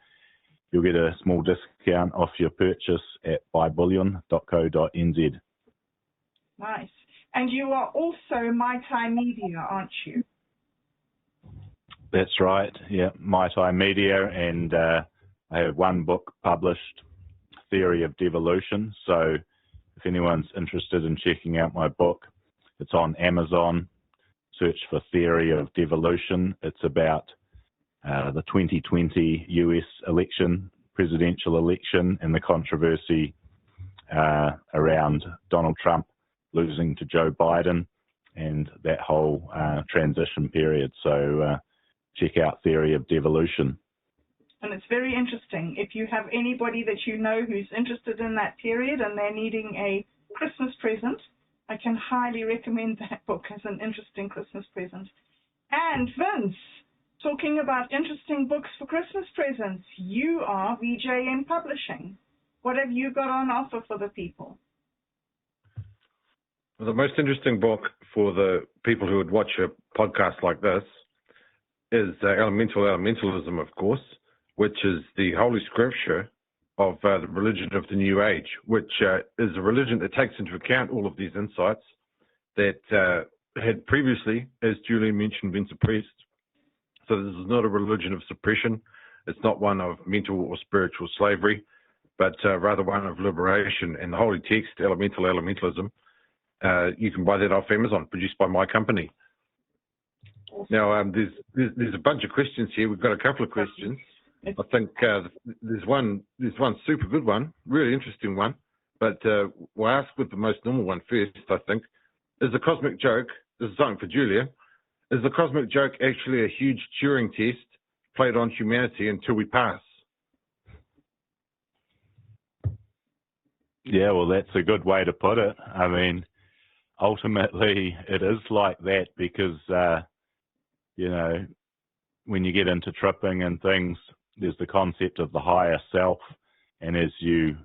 you'll get a small discount off your purchase at buybullion.co.nz. Nice. And you are also multimedia, aren't you? That's right. Yeah, multimedia, and I have one book published, Theory of Devolution. So if anyone's interested in checking out my book, it's on Amazon. Search for Theory of Devolution. It's about the 2020 US election, presidential election, and the controversy around Donald Trump losing to Joe Biden and that whole transition period. So check out Theory of Devolution. And it's very interesting. If you have anybody that you know who's interested in that period and they're needing a Christmas present, I can highly recommend that book as an interesting Christmas present. And Vince, talking about interesting books for Christmas presents, you are VJM Publishing. What have you got on offer for the people? Well, the most interesting book for the people who would watch a podcast like this is Elementalism, of course, which is the Holy Scripture of the religion of the New Age, which is a religion that takes into account all of these insights that had previously, as Julian mentioned, been suppressed. So this is not a religion of suppression. It's not one of mental or spiritual slavery, but rather one of liberation. And the holy text, Elementalism, you can buy that off Amazon, produced by my company. Now, there's a bunch of questions here. We've got a couple of questions. I think there's one super good one, really interesting one. But we'll ask with the most normal one first, I think. Is the cosmic joke, this is something for Julia, is the cosmic joke actually a huge Turing test played on humanity until we pass? Yeah, well, that's a good way to put it. I mean, ultimately, it is like that because, you know, when you get into tripping and things, there's the concept of the higher self. And as you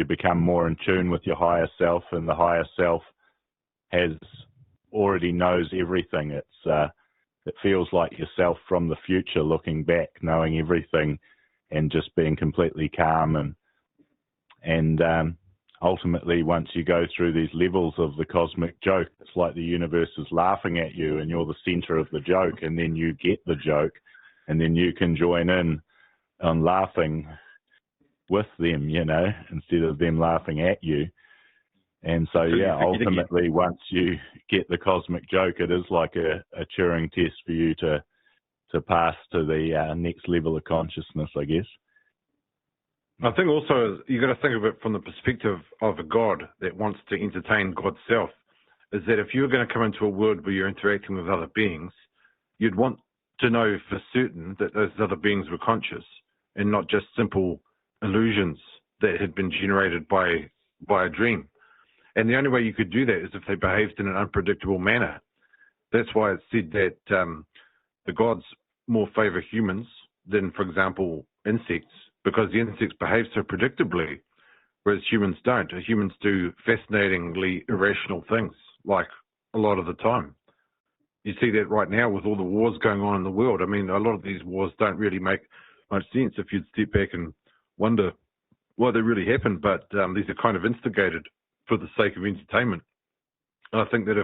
become more in tune with your higher self, and the higher self already knows everything. It's it feels like yourself from the future looking back, knowing everything and just being completely calm. And ultimately, once you go through these levels of the cosmic joke, it's like the universe is laughing at you and you're the center of the joke, and then you get the joke, and then you can join in on laughing with them, you know, instead of them laughing at you. And so, yeah, ultimately, once you get the cosmic joke, it is like a Turing test for you to pass to the next level of consciousness, I guess. I think also you got to think of it from the perspective of a God that wants to entertain God's self, is that if you're going to come into a world where you're interacting with other beings, you'd want to know for certain that those other beings were conscious and not just simple illusions that had been generated by a dream. And the only way you could do that is if they behaved in an unpredictable manner. That's why it's said that the gods more favor humans than, for example, insects, because the insects behave so predictably, whereas humans don't. Humans do fascinatingly irrational things, like a lot of the time. You see that right now with all the wars going on in the world. I mean, a lot of these wars don't really make much sense if you'd step back and wonder why they really happened, but these are kind of instigated for the sake of entertainment. And I think that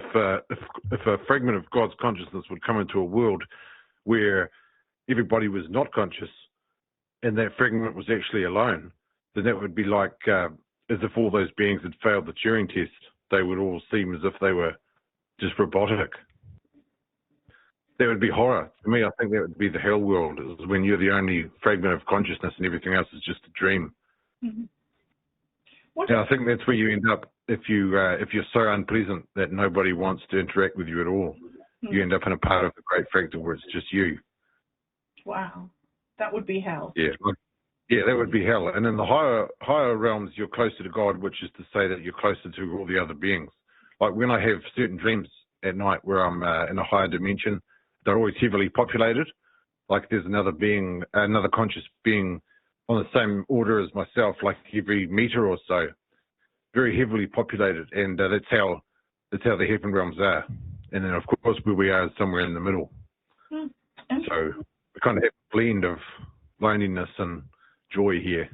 if a fragment of God's consciousness would come into a world where everybody was not conscious and that fragment was actually alone, then that would be like as if all those beings had failed the Turing test. They would all seem as if they were just robotic. That would be horror. To me, I think that would be the hell world, is when you're the only fragment of consciousness and everything else is just a dream. Mm-hmm. And I think that's where you end up if you're so unpleasant that nobody wants to interact with you at all. Mm-hmm. You end up in a part of the great fractal where it's just you. Wow, that would be hell. Yeah, that would be hell. And in the higher realms, you're closer to God, which is to say that you're closer to all the other beings. Like when I have certain dreams at night where I'm in a higher dimension, they're always heavily populated. Like there's another conscious being on the same order as myself, like every meter or so, very heavily populated, and that's how the heaven realms are. And then, of course, where we are is somewhere in the middle. So we kind of have a blend of loneliness and joy here.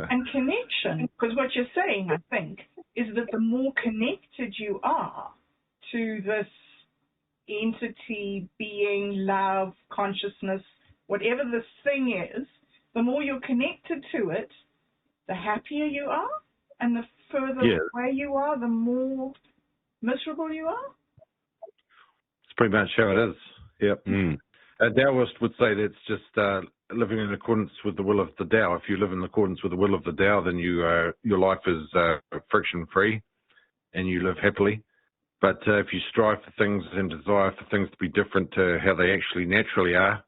And connection, because what you're saying, I think, is that the more connected you are to this entity, being, love, consciousness, whatever this thing is, the more you're connected to it, the happier you are, and the further away you are, the more miserable you are. It's pretty much how it is. Yep. A Taoist would say that's just living in accordance with the will of the Tao. If you live in accordance with the will of the Tao, then your life is friction-free, and you live happily. But if you strive for things and desire for things to be different to how they actually naturally are,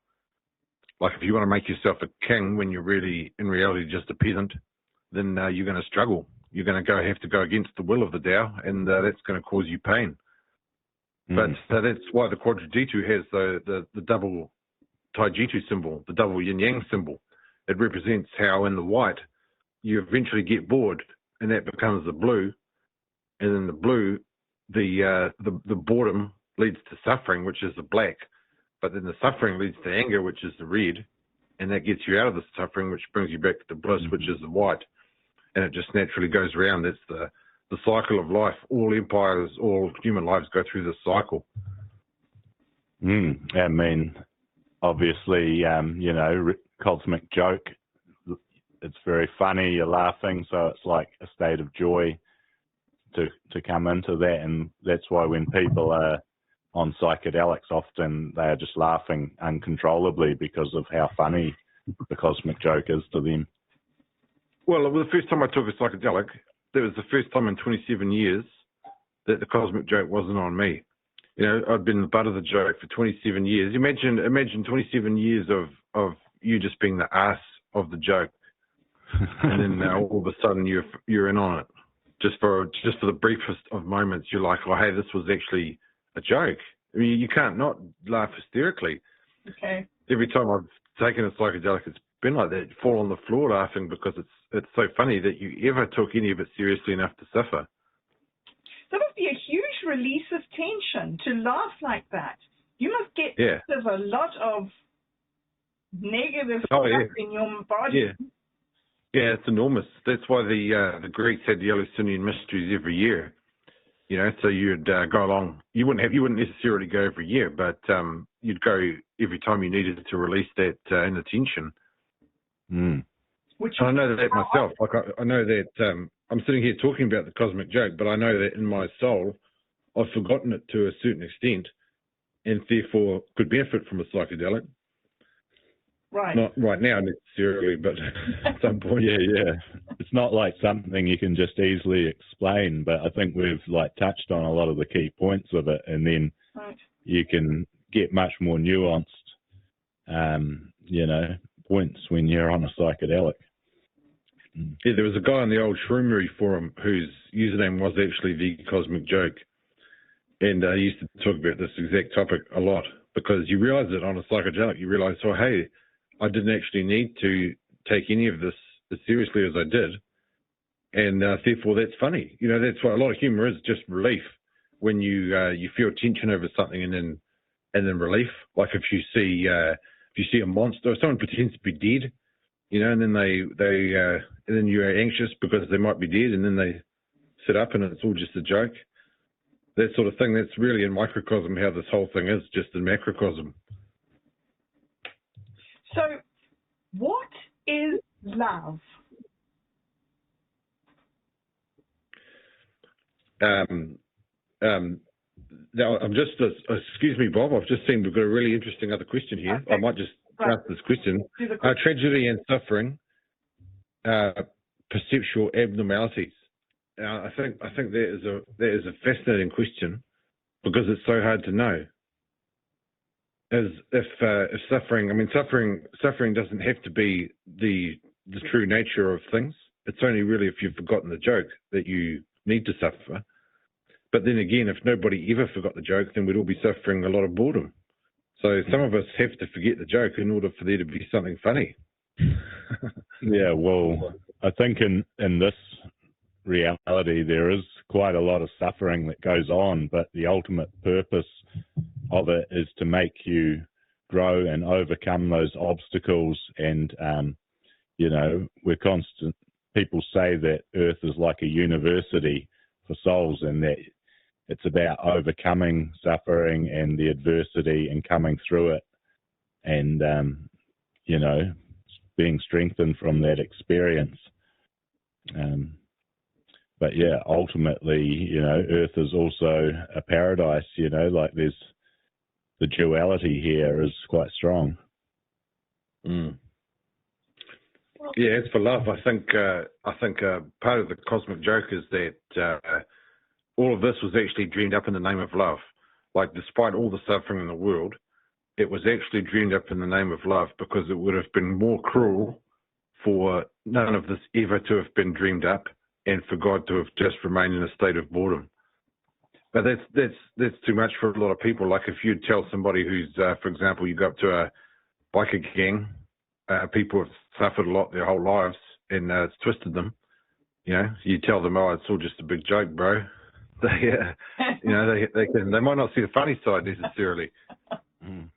like if you want to make yourself a king when you're really, in reality, just a peasant, then you're going to struggle. You're going to have to go against the will of the Tao, and that's going to cause you pain. But that's why the quadrijitu has the double taijitu symbol, the double yin-yang symbol. It represents how in the white you eventually get bored, and that becomes the blue. And in the blue, the boredom leads to suffering, which is the black. But then the suffering leads to anger, which is the red, and that gets you out of the suffering, which brings you back to the bliss, which is the white. And it just naturally goes around. That's the cycle of life. All empires, all human lives go through this cycle. I mean, obviously, cosmic joke. It's very funny. You're laughing, so it's like a state of joy to come into that, and that's why when people are on psychedelics, often they are just laughing uncontrollably because of how funny the cosmic joke is to them. Well, the first time I took a psychedelic, that was the first time in 27 years that the cosmic joke wasn't on me. You know, I'd been the butt of the joke for 27 years. Imagine 27 years of you just being the ass of the joke, and then all of a sudden you're in on it. Just for the briefest of moments, you're like, oh, hey, this was actually a joke. I mean, you can't not laugh hysterically. Okay. Every time I've taken a psychedelic, it's been like that. You fall on the floor laughing because it's so funny that you ever took any of it seriously enough to suffer. That would be a huge release of tension to laugh like that. You must get Yeah. rid of a lot of negative Oh, stuff yeah. in your body. Yeah. Yeah, it's enormous. That's why the Greeks had the Eleusinian mysteries every year. You know, so you'd go along. You wouldn't necessarily go every year, but you'd go every time you needed to release that inattention. Mm. And I know that myself. Like I know that I'm sitting here talking about the cosmic joke, but I know that in my soul, I've forgotten it to a certain extent, and therefore could benefit from a psychedelic. Right. Not right now necessarily, but at some point. Yeah. It's not like something you can just easily explain, but I think we've like touched on a lot of the key points of it, and then you can get much more nuanced, points when you're on a psychedelic. Yeah, there was a guy on the old Shroomery forum whose username was actually the Cosmic Joke, and he used to talk about this exact topic a lot, because you realise that on a psychedelic, you realise, oh, hey, I didn't actually need to take any of this as seriously as I did, and therefore that's funny. You know, that's what a lot of humour is, just relief. When you feel tension over something and then relief. Like if you see a monster, or someone pretends to be dead, you know, and then and then you're anxious because they might be dead, and then they sit up and it's all just a joke. That sort of thing. That's really in microcosm how this whole thing is, just in macrocosm. So, what is love? Now, I'm just, excuse me, Bob, I've just seen we've got a really interesting other question here. Okay. I might just ask this question. Tragedy and suffering, perceptual abnormalities. I think that is a fascinating question, because it's so hard to know. If suffering, I mean, suffering doesn't have to be the true nature of things. It's only really if you've forgotten the joke that you need to suffer. But then again, if nobody ever forgot the joke, then we'd all be suffering a lot of boredom. So some of us have to forget the joke in order for there to be something funny. Yeah, well, I think in this reality there is quite a lot of suffering that goes on, but the ultimate purpose of it is to make you grow and overcome those obstacles. And, we're constant. People say that Earth is like a university for souls, and that it's about overcoming suffering and the adversity and coming through it, and, being strengthened from that experience. But yeah, ultimately, Earth is also a paradise, like there's the duality here is quite strong. Mm. Yeah, as for love, I think part of the cosmic joke is that all of this was actually dreamed up in the name of love. Like, despite all the suffering in the world, it was actually dreamed up in the name of love, because it would have been more cruel for none of this ever to have been dreamed up, and for God to have just remained in a state of boredom. But that's too much for a lot of people. Like if you tell somebody who's, for example, you go up to a biker gang, people have suffered a lot their whole lives, and it's twisted them. You tell them, oh, it's all just a big joke, bro. They might not see the funny side necessarily. Mm.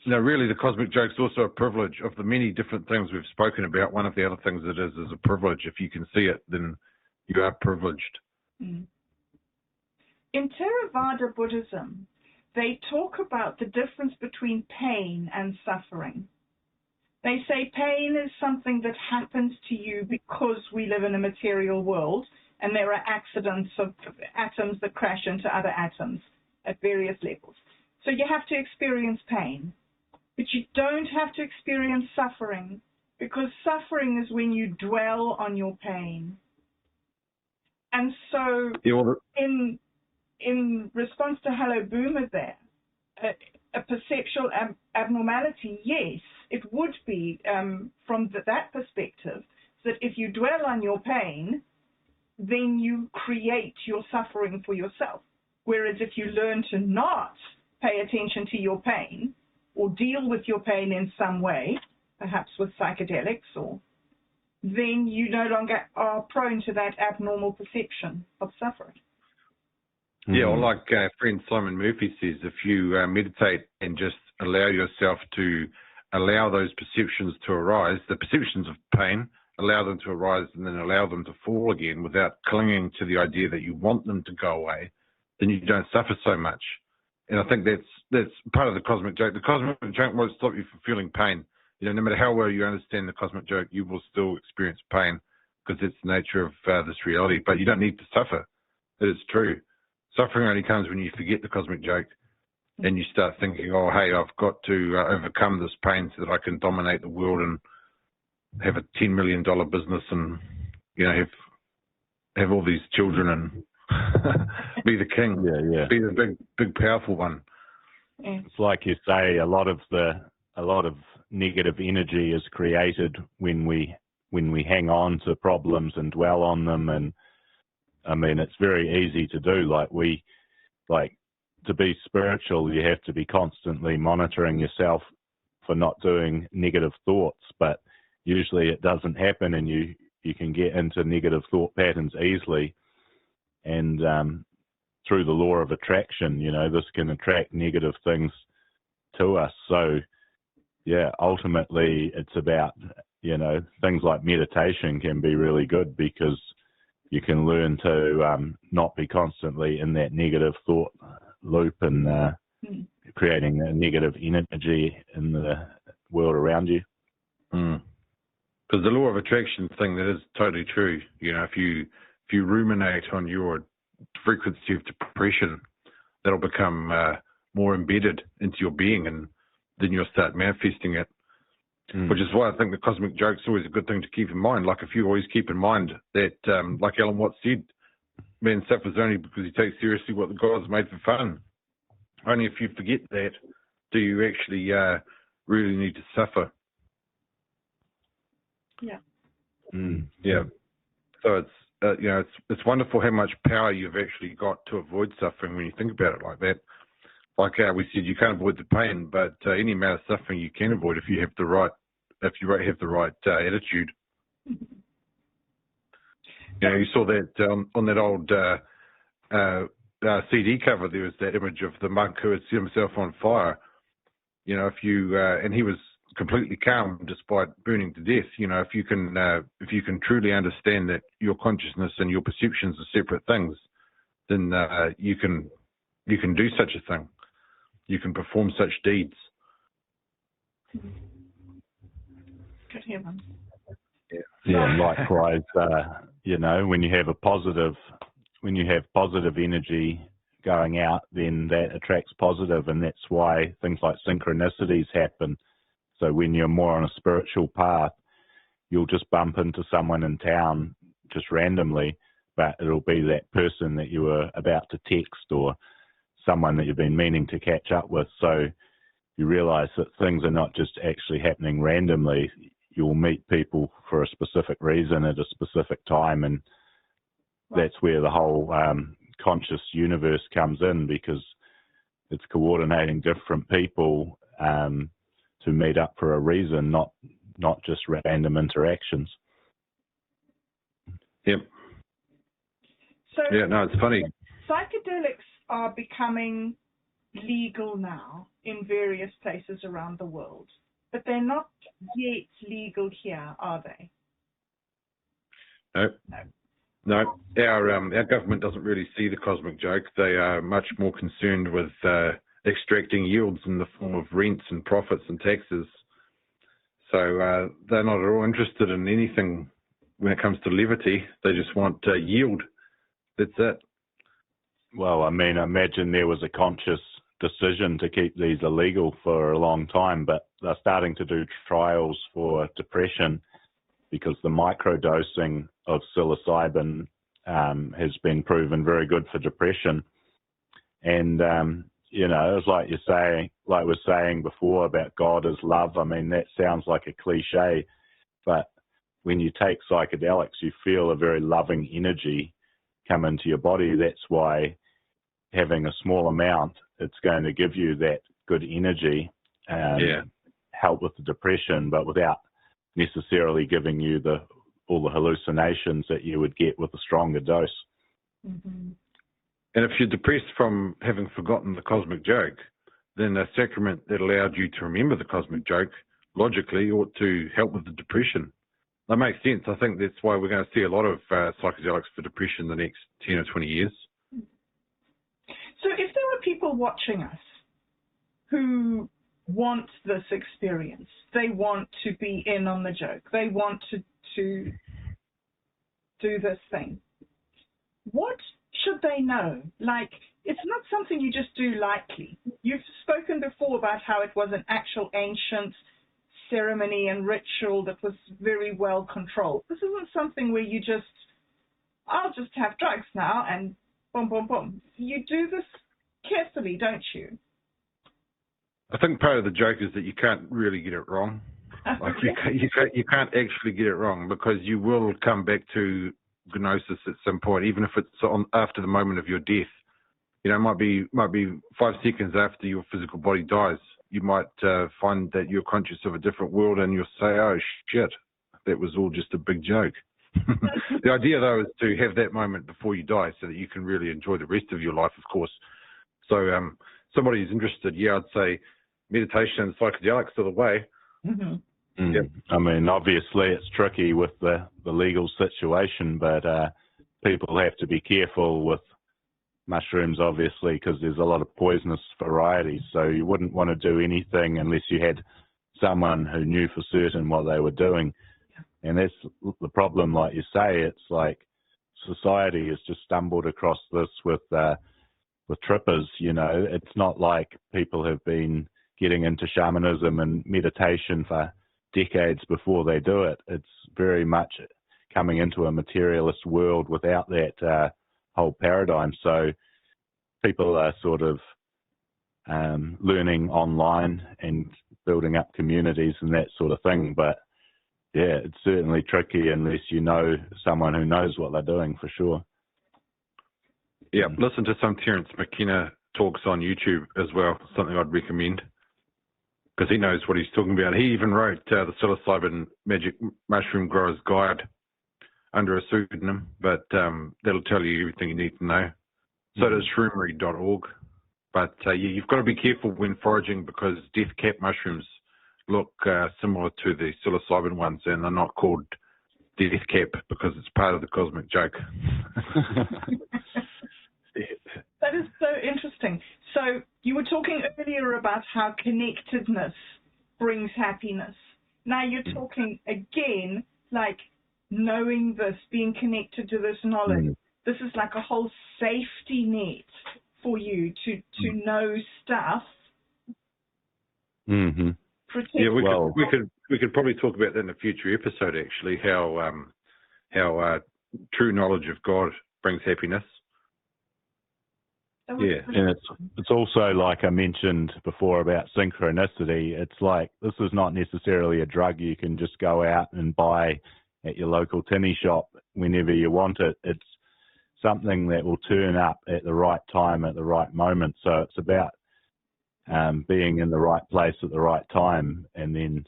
Really, the cosmic joke's also a privilege. Of the many different things we've spoken about, one of the other things it is a privilege. If you can see it, then you are privileged. Mm. In Theravada Buddhism, they talk about the difference between pain and suffering. They say pain is something that happens to you because we live in a material world, and there are accidents of atoms that crash into other atoms at various levels. So you have to experience pain, but you don't have to experience suffering, because suffering is when you dwell on your pain. And so in response to Hello Boomer there, a perceptual abnormality, yes, it would be from that perspective, that if you dwell on your pain, then you create your suffering for yourself. Whereas if you learn to not pay attention to your pain, or deal with your pain in some way, perhaps with psychedelics, then you no longer are prone to that abnormal perception of suffering. Yeah, or like friend Simon Murphy says, if you meditate and just allow yourself to allow those perceptions to arise, the perceptions of pain, allow them to arise and then allow them to fall again without clinging to the idea that you want them to go away, then you don't suffer so much. And I think that's part of the cosmic joke. The cosmic joke won't stop you from feeling pain. You know, no matter how well you understand the cosmic joke, you will still experience pain because it's the nature of this reality. But you don't need to suffer. It is true. Suffering only comes when you forget the cosmic joke and you start thinking, oh, hey, I've got to overcome this pain so that I can dominate the world and have a $10 million business and, you know, have all these children and be the king, be the big, powerful one. It's like you say, a lot of negative energy is created when we hang on to problems and dwell on them. And I mean, it's very easy to do. Like to be spiritual, you have to be constantly monitoring yourself for not doing negative thoughts. But usually it doesn't happen, and you can get into negative thought patterns easily. And through the law of attraction, you know, this can attract negative things to us. So, yeah, ultimately it's about, you know, things like meditation can be really good because you can learn to not be constantly in that negative thought loop and creating a negative energy in the world around you. Because the law of attraction thing, that is totally true. You know, if you ruminate on your frequency of depression, that'll become more embedded into your being, and then you'll start manifesting it. Which is why I think the cosmic joke's always a good thing to keep in mind. Like, if you always keep in mind that, like Alan Watts said, man suffers only because he takes seriously what the gods made for fun. Only if you forget that do you actually really need to suffer. Yeah. Yeah. So it's you know, it's wonderful how much power you've actually got to avoid suffering when you think about it like that. Like we said, you can't avoid the pain, but any amount of suffering you can avoid if you have the right attitude. You know, you saw that on that old CD cover. There was that image of the monk who had set himself on fire. You know, if you and he was completely calm despite burning to death. You know, if you can truly understand that your consciousness and your perceptions are separate things, then you can do such a thing. You can perform such deeds. Good heavens. Yeah, likewise, you know, when you have positive energy going out, then that attracts positive, and that's why things like synchronicities happen. So when you're more on a spiritual path, you'll just bump into someone in town just randomly, but it'll be that person that you were about to text or someone that you've been meaning to catch up with. So you realize that things are not just actually happening randomly. You'll meet people for a specific reason at a specific time, and that's where the whole conscious universe comes in, because it's coordinating different people to meet up for a reason, not just random interactions. Yep. So yeah, no, it's funny. Psychedelics are becoming legal now in various places around the world, but they're not yet legal here, are they? No. Our government doesn't really see the cosmic joke. They are much more concerned with extracting yields in the form of rents and profits and taxes. So they're not at all interested in anything when it comes to levity. They just want yield. That's it. Well, I mean, imagine there was a conscious decision to keep these illegal for a long time, but they're starting to do trials for depression because the microdosing of psilocybin has been proven very good for depression. And, you know, it's like we're saying before about God is love. I mean, that sounds like a cliche, but when you take psychedelics, you feel a very loving energy come into your body. That's why having a small amount, it's going to give you that good energy and help with the depression, but without necessarily giving you all the hallucinations that you would get with a stronger dose. Mm-hmm. And if you're depressed from having forgotten the cosmic joke, then a sacrament that allowed you to remember the cosmic joke logically ought to help with the depression. That makes sense. I think that's why we're going to see a lot of psychedelics for depression in the next 10 or 20 years. So if there are people watching us who want this experience, they want to be in on the joke, they want to do this thing, what should they know? Like, it's not something you just do lightly. You've spoken before about how it was an actual ancient ceremony and ritual that was very well controlled. This isn't something where you just, I'll just have drugs now and boom, boom, boom. You do this carefully, don't you? I think part of the joke is that you can't really get it wrong. Like you can't actually get it wrong, because you will come back to gnosis at some point, even if it's after the moment of your death. You know, it might be 5 seconds after your physical body dies. You might find that you're conscious of a different world, and you'll say, "Oh shit, that was all just a big joke." The idea, though, is to have that moment before you die, so that you can really enjoy the rest of your life, of course. So, somebody who's interested, I'd say meditation and psychedelics are the way. Mm-hmm. Yep. I mean, obviously it's tricky with the legal situation, but people have to be careful with mushrooms, obviously, because there's a lot of poisonous varieties. So you wouldn't want to do anything unless you had someone who knew for certain what they were doing. And that's the problem, like you say. It's like society has just stumbled across this with trippers. You know, it's not like people have been getting into shamanism and meditation for decades before they do it. It's very much coming into a materialist world without that whole paradigm. So people are sort of learning online and building up communities and that sort of thing. But yeah, it's certainly tricky unless you know someone who knows what they're doing, for sure. Yeah, listen to some Terence McKenna talks on YouTube as well, something I'd recommend, because he knows what he's talking about. He even wrote the Psilocybin Magic Mushroom Growers Guide under a pseudonym, but that'll tell you everything you need to know. So does shroomery.org. But you've got to be careful when foraging, because death cap mushrooms look similar to the psilocybin ones, and they're not called death cap because it's part of the cosmic joke. That is so interesting. So you were talking earlier about how connectedness brings happiness. Now you're talking again, like knowing this, being connected to this knowledge. This is like a whole safety net for you to know stuff. Mm-hmm. Yeah, we could probably talk about that in a future episode. Actually, how true knowledge of God brings happiness. Yeah, and it's also, like I mentioned before about synchronicity. It's like, this is not necessarily a drug you can just go out and buy at your local tinny shop whenever you want it. It's something that will turn up at the right time, at the right moment. So it's about being in the right place at the right time. And then,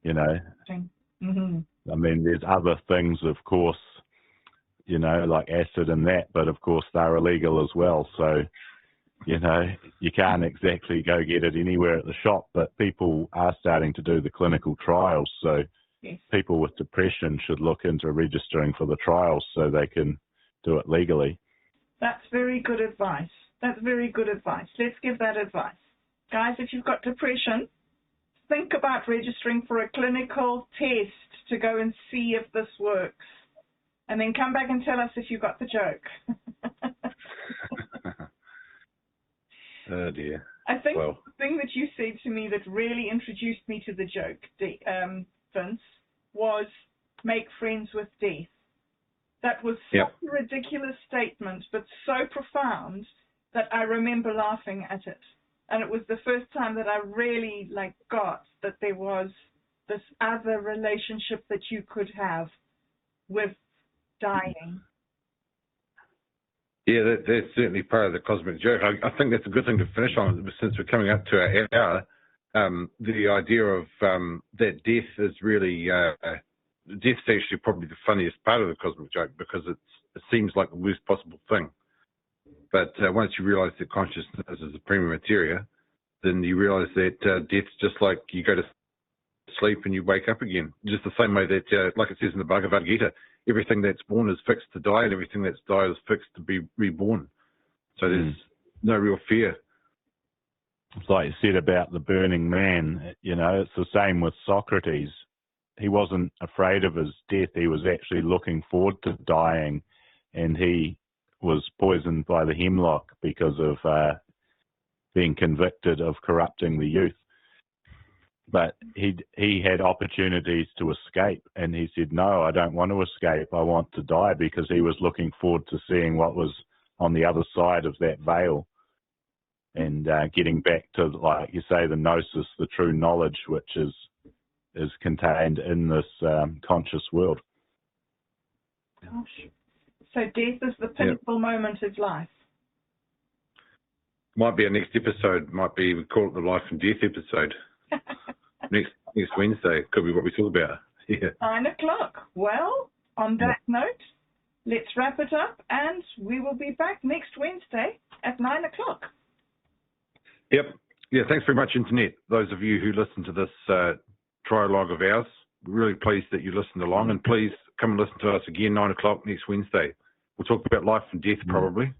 you know, I mean, there's other things, of course, you know, like acid and that, but of course they're illegal as well. So, you know, you can't exactly go get it anywhere at the shop, but people are starting to do the clinical trials. So people with depression should look into registering for the trials so they can do it legally. That's very good advice. That's very good advice. Let's give that advice. Guys, if you've got depression, think about registering for a clinical test to go and see if this works. And then come back and tell us if you got the joke. Oh, dear. I think the thing that you said to me that really introduced me to the joke, Vince, was make friends with death. That was such a ridiculous statement, but so profound that I remember laughing at it. And it was the first time that I really got that there was this other relationship that you could have with dying. Yeah, that's certainly part of the cosmic joke. I think that's a good thing to finish on, since we're coming up to our hour. The idea of that death is really, death's actually probably the funniest part of the cosmic joke, because it seems like the worst possible thing. But once you realize that consciousness is the prima materia, then you realize that death's just like you go to sleep and you wake up again. Just the same way that, like it says in the Bhagavad Gita, everything that's born is fixed to die, and everything that's died is fixed to be reborn. So there's no real fear. It's like you said about the burning man, it's the same with Socrates. He wasn't afraid of his death. He was actually looking forward to dying, and he was poisoned by the hemlock because of being convicted of corrupting the youth. But he had opportunities to escape, and he said, no, I don't want to escape. I want to die, because he was looking forward to seeing what was on the other side of that veil, and getting back to, like you say, the gnosis, the true knowledge, which is contained in this conscious world. Gosh. So death is the pinnacle moment of life. Might be our next episode. We call it the Life and Death episode. next Wednesday. Could be what we talk about. Yeah. 9:00. Well, on that note, let's wrap it up, and we will be back next Wednesday at 9:00. Yep. Yeah, thanks very much, Internet. Those of you who listen to this trialogue of ours, we're really pleased that you listened along, and please come and listen to us again 9:00 next Wednesday. We'll talk about life and death probably.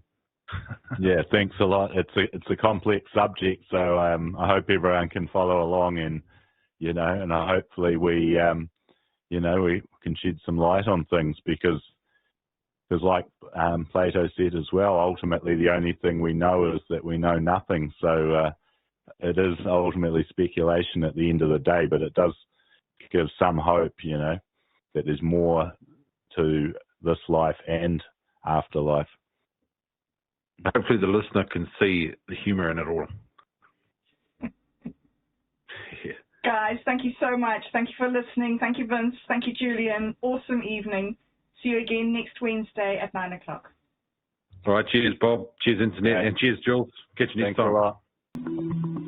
Yeah, thanks a lot. It's a complex subject, so I hope everyone can follow along, and and hopefully we can shed some light on things, because like Plato said as well, ultimately the only thing we know is that we know nothing. So it is ultimately speculation at the end of the day, but it does give some hope, that there's more to this life and afterlife. Hopefully the listener can see the humour in it all. Yeah. Guys, thank you so much. Thank you for listening. Thank you, Vince. Thank you, Julian. Awesome evening. See you again next Wednesday at 9:00. All right. Cheers, Bob. Cheers, Internet. Yeah. And cheers, Jules. Catch you next time. Thanks a lot.